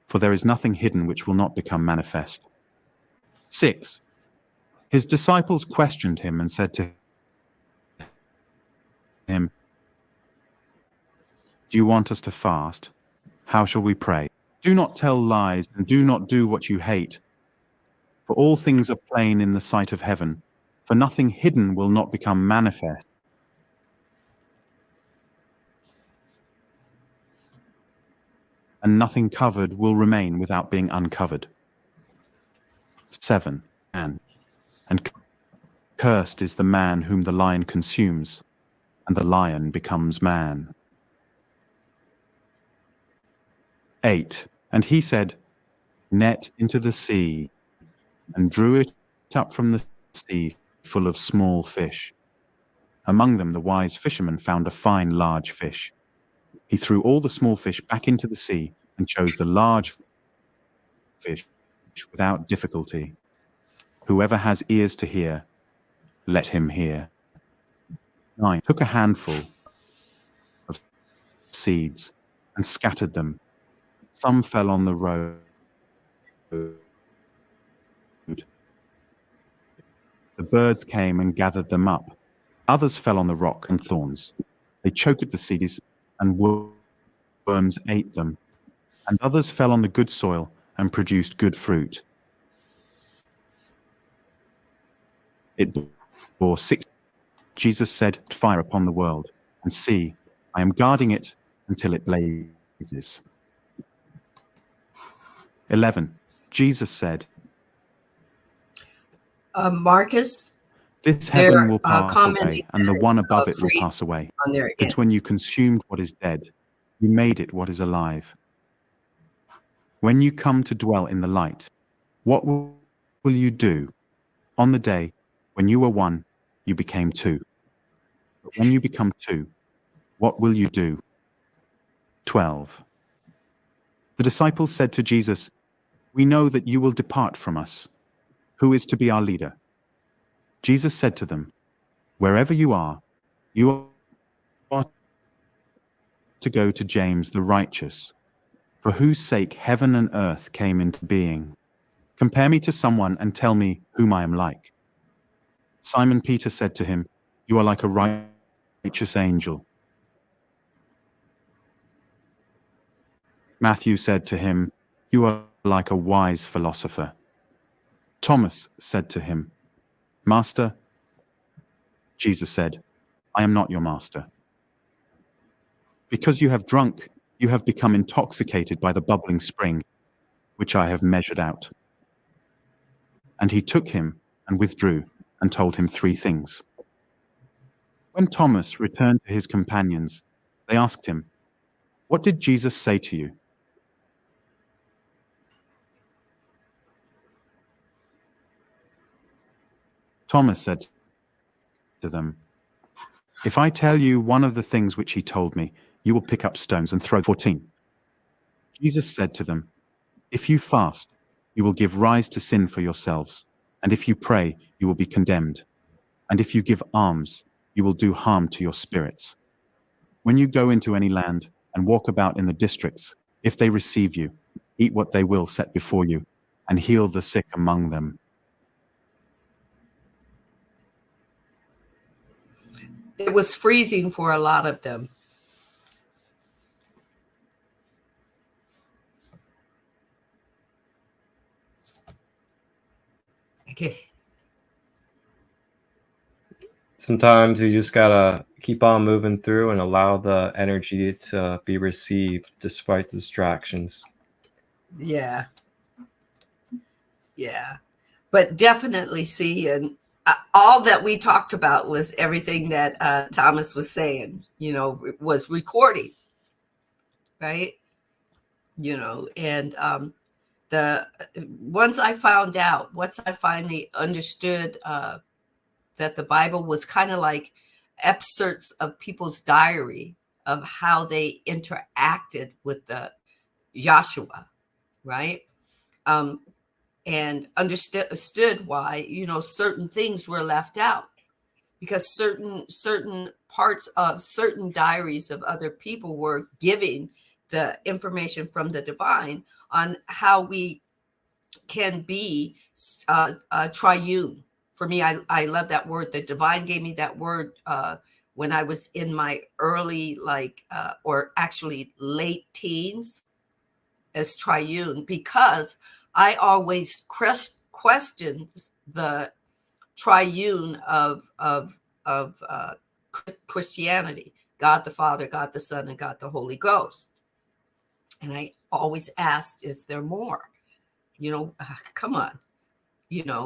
S4: for there is nothing hidden which will not become manifest. 6. His disciples questioned him and said to him, do you want us to fast? How shall we pray? Do not tell lies, and do not do what you hate. For all things are plain in the sight of heaven, for nothing hidden will not become manifest. And nothing covered will remain without being uncovered. 7. And cursed is the man whom the lion consumes, and the lion becomes man. 8. And he said, net into the sea, and drew it up from the sea full of small fish. Among them, the wise fisherman found a fine large fish. He threw all the small fish back into the sea and chose the large fish without difficulty. Whoever has ears to hear, let him hear. 9. Took a handful of seeds and scattered them. Some fell on the road. The birds came and gathered them up. Others fell on the rock and thorns. They choked the seeds, and worms ate them. And others fell on the good soil and produced good fruit. It bore 6. Jesus said, "Fire upon the world, and see, I am guarding it until it blazes." 11. Jesus said,
S2: Marcus,
S4: "This heaven
S2: they're
S4: will pass
S2: commenting
S4: away, and the one above it will
S2: freeze
S4: pass away.
S2: on there again.
S4: It's when you consumed what is dead, you made it what is alive. When you come to dwell in the light, what will you do? On the day when you were one, you became two. But when you become two, what will you do?" 12. The disciples said to Jesus, "We know that you will depart from us. Who is to be our leader?" Jesus said to them, "Wherever you are to go to James the righteous, for whose sake heaven and earth came into being. Compare me to someone and tell me whom I am like." Simon Peter said to him, "You are like a righteous angel." Matthew said to him, "You are like a wise philosopher." Thomas said to him, "Master," Jesus said, "I am not your master. Because you have drunk, you have become intoxicated by the bubbling spring, which I have measured out." And he took him and withdrew and told him 3 things. When Thomas returned to his companions, they asked him, "What did Jesus say to you?" Thomas said to them, "If I tell you one of the things which he told me, you will pick up stones and throw." 14. Jesus said to them, "If you fast, you will give rise to sin for yourselves, and if you pray, you will be condemned. And if you give alms, you will do harm to your spirits. When you go into any land and walk about in the districts, if they receive you, eat what they will set before you, and heal the sick among them."
S2: It was freezing for a lot of them. Okay.
S3: Sometimes you just gotta keep on moving through and allow the energy to be received despite the distractions.
S2: Yeah. Yeah. But definitely see, and all that we talked about was everything that Thomas was saying, was recording, right? And once I finally understood that the Bible was kind of like excerpts of people's diary of how they interacted with the Joshua, right? And understood why, certain things were left out, because certain parts of certain diaries of other people were giving the information from the divine on how we can be triune. For me, I love that word. The divine gave me that word when I was in my early, or actually late teens, as triune, because I always questioned the triune of Christianity: God the Father, God the Son, and God the Holy Ghost. And I always asked, is there more? Come on.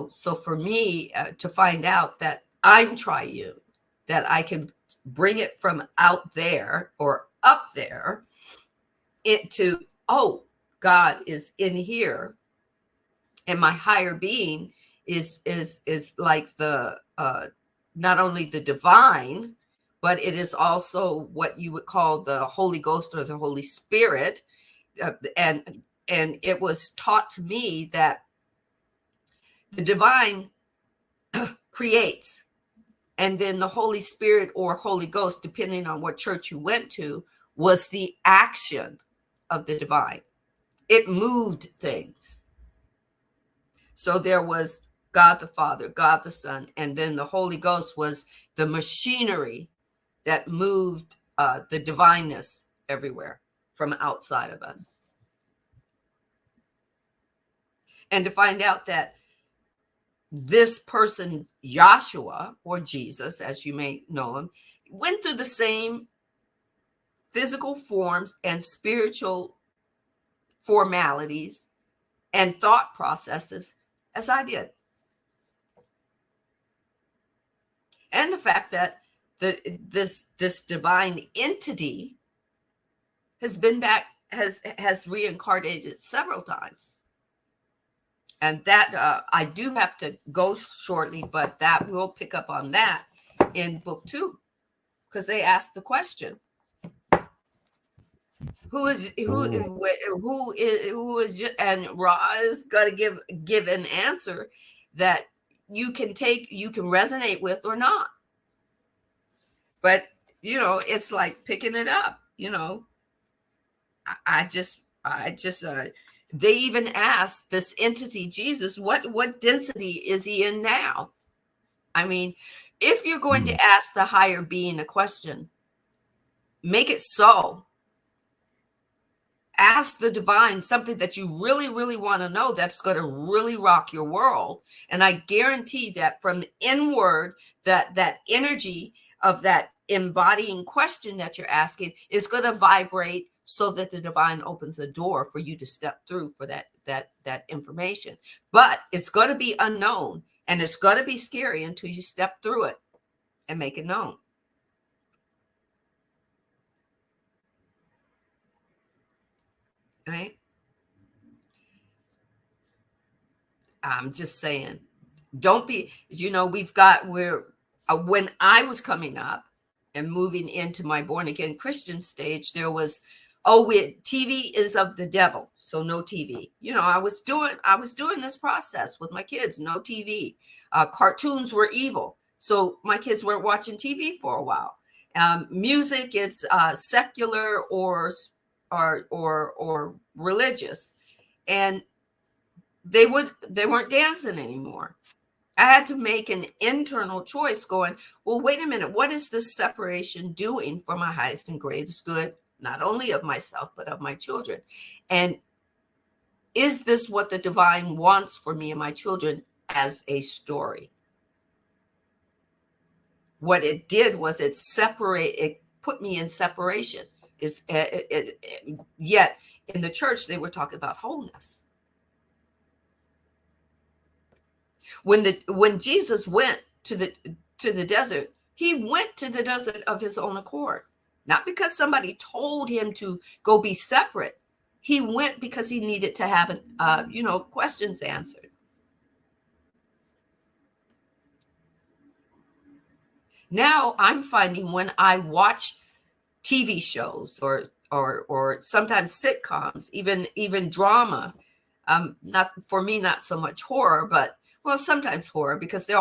S2: So for me to find out that I'm triune, that I can bring it from out there or up there into, oh, God is in here, and my higher being is like the not only the divine, but it is also what you would call the Holy Ghost or the Holy Spirit. And it was taught to me that the divine creates, and then the Holy Spirit or Holy Ghost, depending on what church you went to, was the action of the divine. It moved things. So there was God the Father, God the Son, and then the Holy Ghost was the machinery that moved the divineness everywhere from outside of us. And to find out that this person, Joshua, or Jesus, as you may know him, went through the same physical forms and spiritual formalities and thought processes as I did. And the fact that this divine entity has been back, has reincarnated several times. And that I do have to go shortly, but that we'll pick up on that in book 2, because they asked the question: who is, and Ra is going to give an answer that you can resonate with or not. But it's like picking it up. They even asked this entity, Jesus, what density is he in now? I mean, if you're going to ask the higher being a question, make it so. Ask the divine something that you really, really want to know, that's going to really rock your world. And I guarantee that from inward, that energy of that embodying question that you're asking is going to vibrate, so that the divine opens a door for you to step through for that information. But it's going to be unknown, and it's going to be scary until you step through it and make it known. Right? I'm just saying, don't be, when I was coming up and moving into my born again Christian stage, there was, TV is of the devil, so no TV. I was doing this process with my kids, no TV. Cartoons were evil, so my kids weren't watching TV for a while. Music, it's secular or religious, and they weren't dancing anymore. I had to make an internal choice going, well, wait a minute, what is this separation doing for my highest and greatest good, not only of myself, but of my children? And is this what the divine wants for me and my children as a story? What it did was it put me in separation. Yet in the church, they were talking about wholeness. When Jesus went to the desert, he went to the desert of his own accord, not because somebody told him to go be separate. He went because he needed to have questions answered. Now I'm finding when I watch TV shows or sometimes sitcoms, even drama, not for me, not so much horror, but sometimes horror, because the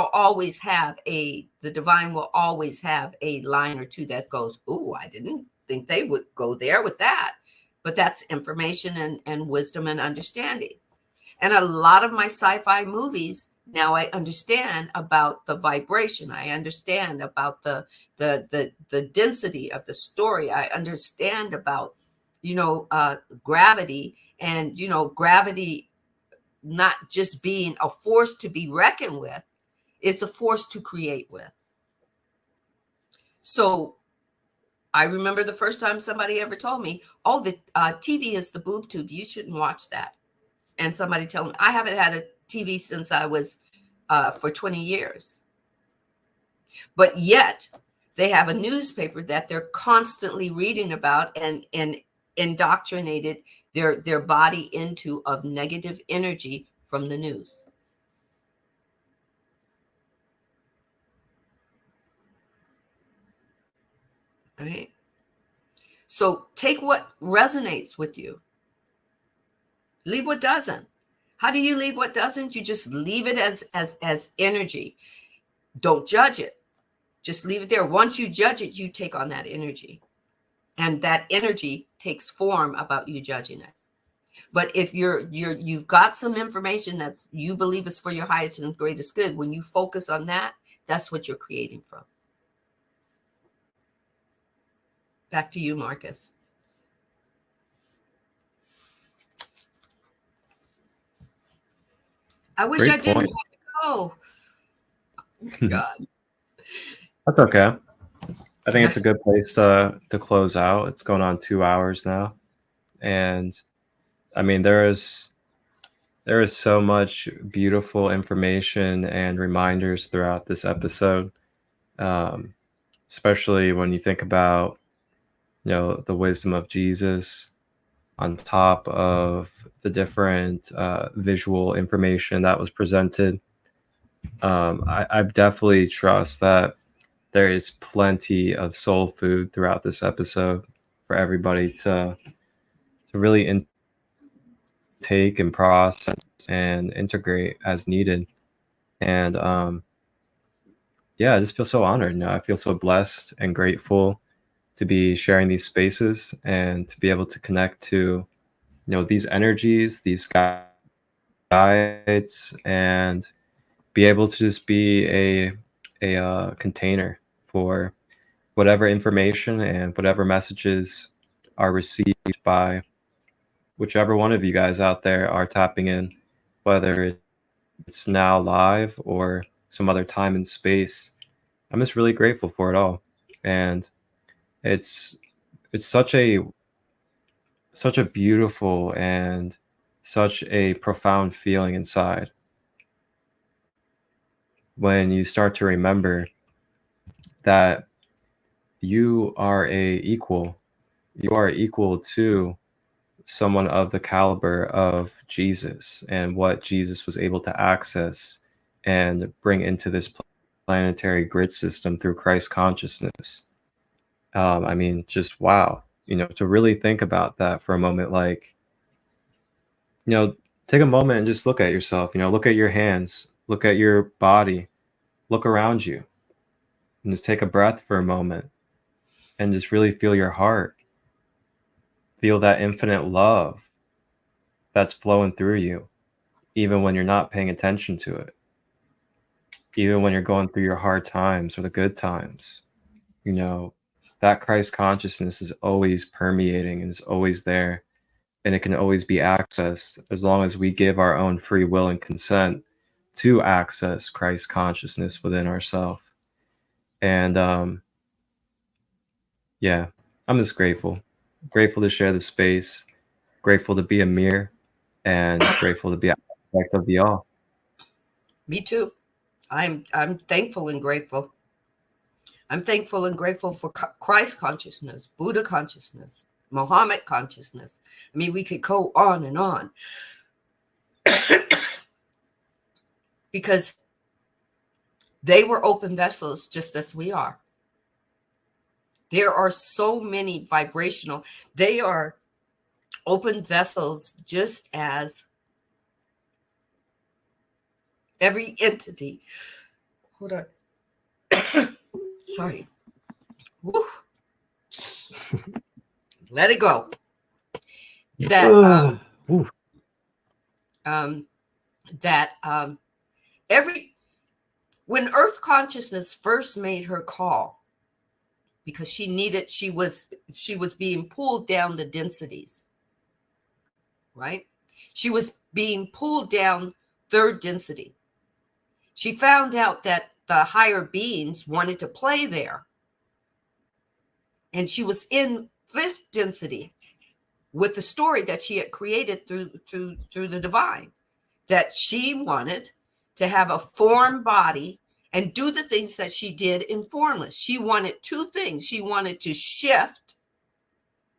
S2: divine will always have a line or two that goes, "Ooh, I didn't think they would go there with that." But that's information and wisdom and understanding. And a lot of my sci-fi movies, now I understand about the vibration. I understand about the density of the story. I understand about, gravity, and, gravity not just being a force to be reckoned with, it's a force to create with. So I remember the first time somebody ever told me, "Oh, the TV is the boob tube. You shouldn't watch that." And somebody told me, I haven't had a TV since I was for 20 years. But yet they have a newspaper that they're constantly reading about and indoctrinated their body into, of negative energy from the news. Right? So take what resonates with you. Leave what doesn't. How do you leave what doesn't? You just leave it as energy. Don't judge it. Just leave it there. Once you judge it, you take on that energy. And that energy takes form about you judging it. But if you've got some information that you believe is for your highest and greatest good, when you focus on that, that's what you're creating from. Back to you, Marcus. I wish
S3: Great
S2: I didn't
S3: point.
S2: have to go. Oh my God.
S3: That's okay. I think it's a good place to close out. It's going on 2 hours now. And I mean, there is so much beautiful information and reminders throughout this episode, especially when you think about, the wisdom of Jesus on top of the different visual information that was presented. I definitely trust that there is plenty of soul food throughout this episode for everybody to really intake and process and integrate as needed. And yeah, I just feel so honored. I feel so blessed and grateful to be sharing these spaces and to be able to connect to, these energies, these guides, and be able to just be a container for whatever information and whatever messages are received by whichever one of you guys out there are tapping in, whether it's now live or some other time and space. I'm just really grateful for it all. And it's such a beautiful and such a profound feeling inside when you start to remember that you are equal to someone of the caliber of Jesus and what Jesus was able to access and bring into this planetary grid system through Christ consciousness. I mean, just wow, to really think about that for a moment, like, take a moment and just look at yourself, look at your hands, look at your body, look around you, and just take a breath for a moment and just really feel your heart. Feel that infinite love that's flowing through you, even when you're not paying attention to it. Even when you're going through your hard times or the good times, that Christ consciousness is always permeating and is always there. And it can always be accessed as long as we give our own free will and consent to access Christ consciousness within ourselves. And yeah, I'm just grateful to share the space, grateful to be a mirror, and grateful to be an aspect of the all.
S2: Me too. I'm thankful and grateful. I'm thankful and grateful for Christ consciousness, Buddha consciousness, Muhammad consciousness. I mean, we could go on and on. Because they were open vessels just as we are. There are so many vibrational, they are open vessels just as every entity. Hold on. Sorry. Woo. Let it go. That when Earth consciousness first made her call, because she was being pulled down the densities, right? She was being pulled down third density. She found out that the higher beings wanted to play there. And she was in fifth density with the story that she had created through the divine, that she wanted to have a form body and do the things that she did in formless. She wanted two things. She wanted to shift,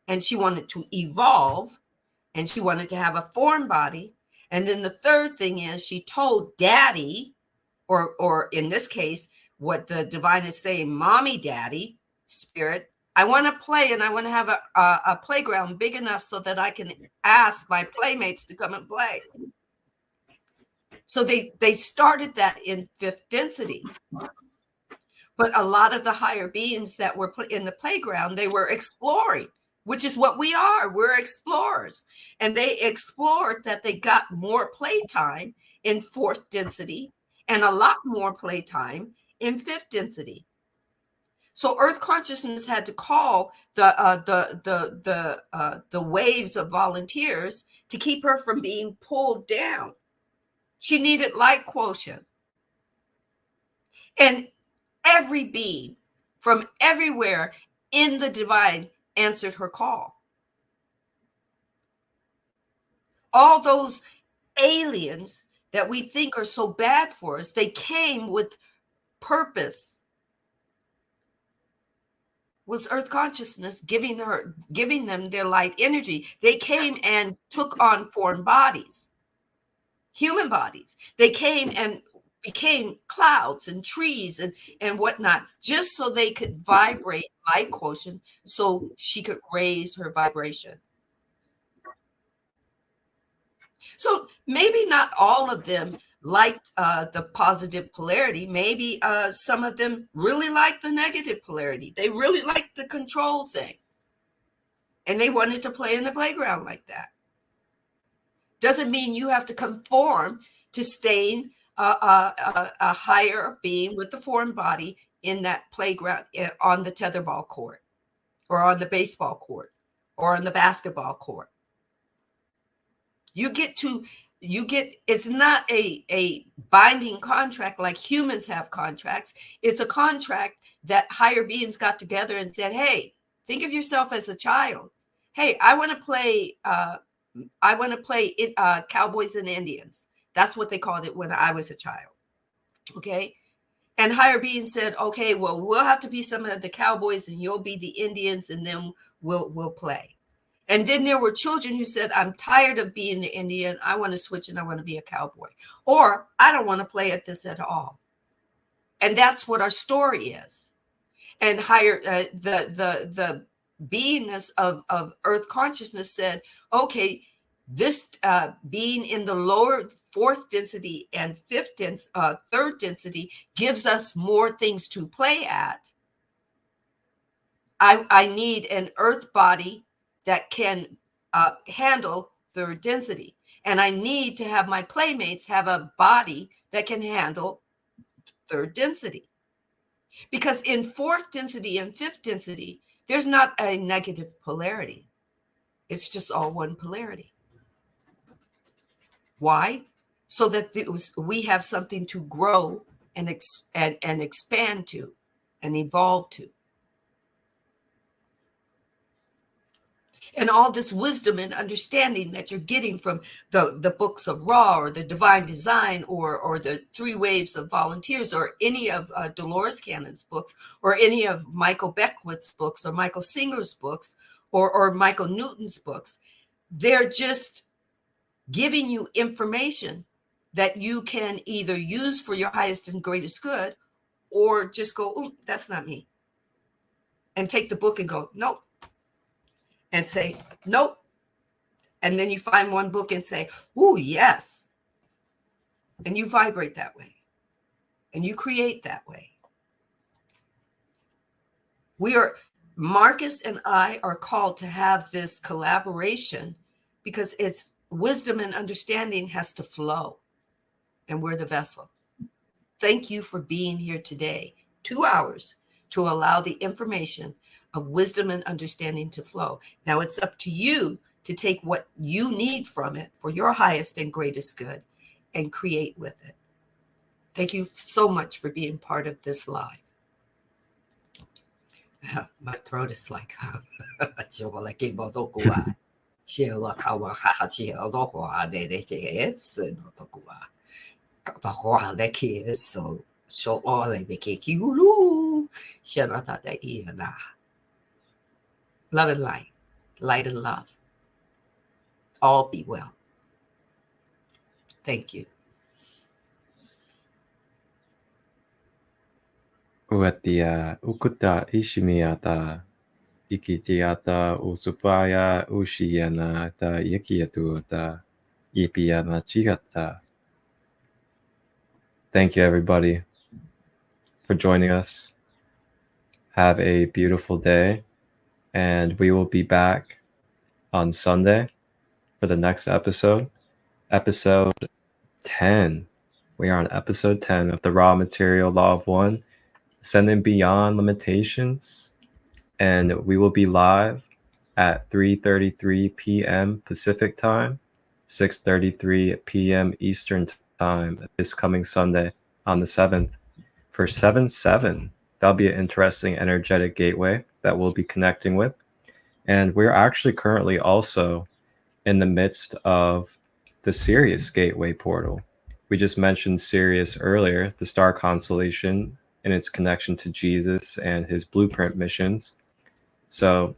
S2: and she wanted to evolve, and she wanted to have a form body. And then the third thing is she told daddy, or in this case, what the divine is saying, mommy, daddy, spirit, I want to play, and I want to have a playground big enough so that I can ask my playmates to come and play. So they started that in 5th density. But a lot of the higher beings that were in the playground, they were exploring, which is what we are. We're explorers. And they explored that they got more playtime in 4th density and a lot more playtime in 5th density. So Earth consciousness had to call the waves of volunteers to keep her from being pulled down. She needed light quotient. And every being from everywhere in the divine answered her call. All those aliens that we think are so bad for us, they came with purpose. Was Earth consciousness giving them their light energy. They came and took on foreign bodies, human bodies. They came and became clouds and trees and whatnot, just so they could vibrate light quotient, so she could raise her vibration. So maybe not all of them liked the positive polarity. Maybe some of them really liked the negative polarity. They really liked the control thing. And they wanted to play in the playground like that. Doesn't mean you have to conform to staying a higher being with the foreign body in that playground, on the tetherball court, or on the baseball court, or on the basketball court. It's not a binding contract like humans have contracts. It's a contract that higher beings got together and said, hey, think of yourself as a child. Hey, I want to play Cowboys and Indians. That's what they called it when I was a child. Okay. And higher beings said, okay, well, we'll have to be some of the Cowboys and you'll be the Indians, and then we'll play. And then there were children who said, I'm tired of being the Indian. I want to switch and I want to be a cowboy. Or I don't want to play at this at all. And that's what our story is. And higher, the beingness of Earth consciousness said, okay, this being in the lower 4th density and 3rd density gives us more things to play at. I need an Earth body that can handle 3rd density. And I need to have my playmates have a body that can handle 3rd density. Because in 4th density and 5th density, there's not a negative polarity. It's just all one polarity. Why? So that we have something to grow and expand to and evolve to. And all this wisdom and understanding that you're getting from the books of Ra, or the Divine Design, or the 3 Waves of Volunteers, or any of Dolores Cannon's books, or any of Michael Beckwith's books, or Michael Singer's books, or Michael Newton's books. They're just giving you information that you can either use for your highest and greatest good, or just go, that's not me. And take the book and go, nope. And say, nope. And then you find one book and say, oh, yes. And you vibrate that way. And you create that way. Marcus and I are called to have this collaboration because it's wisdom and understanding has to flow. And we're the vessel. Thank you for being here today. 2 hours to allow the information of wisdom and understanding to flow. Now it's up to you to take what you need from it for your highest and greatest good and create with it. Thank you so much for being part of this live. My throat is like, love and light, light and love. All be well. Thank you.
S3: Uatia ukuta ishimiata Ikitiata usupaya ushiyana ta yikiatuta ipiana chigata. Thank you, everybody, for joining us. Have a beautiful day, and we will be back on Sunday for the next episode, episode 10. We are on episode 10 of the Raw Material Law of One, Ascending Beyond Limitations, and we will be live at 3:33 p.m. Pacific Time, 6:33 p.m. Eastern Time this coming Sunday on the 7th for 7/7. That'll be an interesting energetic gateway that we'll be connecting with. And we're actually currently also in the midst of the Sirius Gateway portal. We just mentioned Sirius earlier, the star constellation and its connection to Jesus and his blueprint missions. So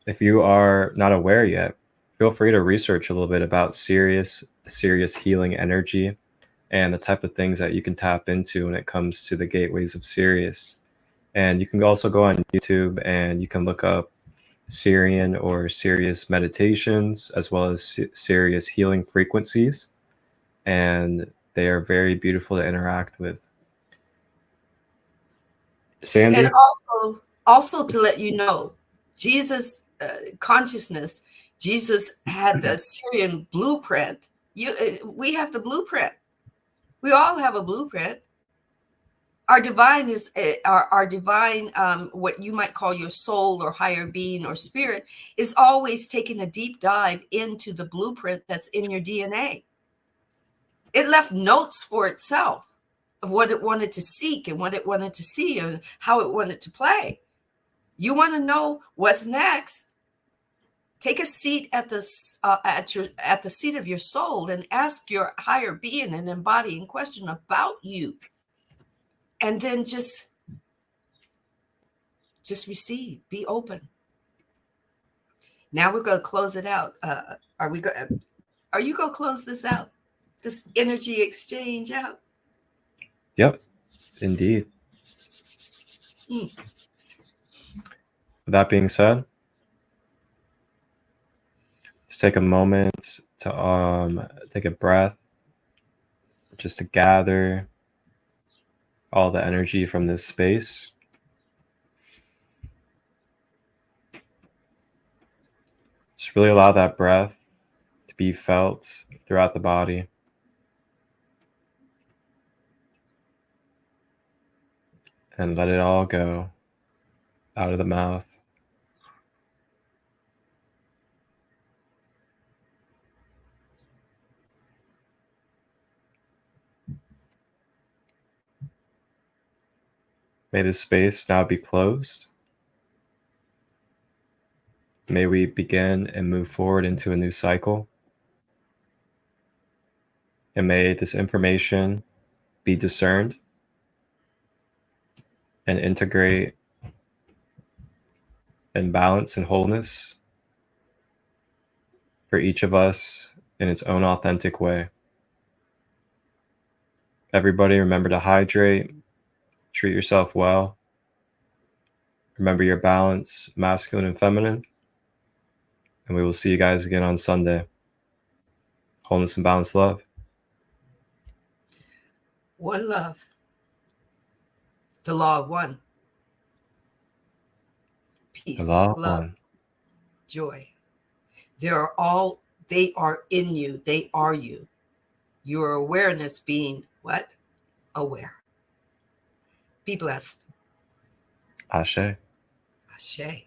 S3: if you are not aware yet, feel free to research a little bit about Sirius healing energy, and the type of things that you can tap into when it comes to the gateways of Sirius. And you can also go on YouTube and you can look up Sirian or Sirius meditations, as well as Sirius healing frequencies. And they are very beautiful to interact with. Sandee?
S2: And also to let you know, Jesus consciousness, Jesus had the Syrian blueprint. We have the blueprint. We all have a blueprint. Our divine is our divine, what you might call your soul or higher being or spirit, is always taking a deep dive into the blueprint that's in your DNA. It left notes for itself of what it wanted to seek and what it wanted to see and how it wanted to play. You want to know what's next? Take a seat at the seat of your soul and ask your higher being an embodying question about you, and then just receive. Be open. Now we're going to close it out. Are you going to close this out? This energy exchange out?
S3: Yep, indeed. With that being said, just take a moment to take a breath, just to gather all the energy from this space. Just really allow that breath to be felt throughout the body. And let it all go out of the mouth. May this space now be closed. May we begin and move forward into a new cycle. And may this information be discerned and integrate in balance and wholeness for each of us in its own authentic way. Everybody, remember to hydrate, treat yourself well. Remember your balance, masculine and feminine. And we will see you guys again on Sunday. Wholeness and balanced love.
S2: One love. The law of one. Peace, love,
S3: One.
S2: joy. They are in you. They are you. Your awareness being what? Aware. Be blessed.
S3: Ashe.
S2: Ashe.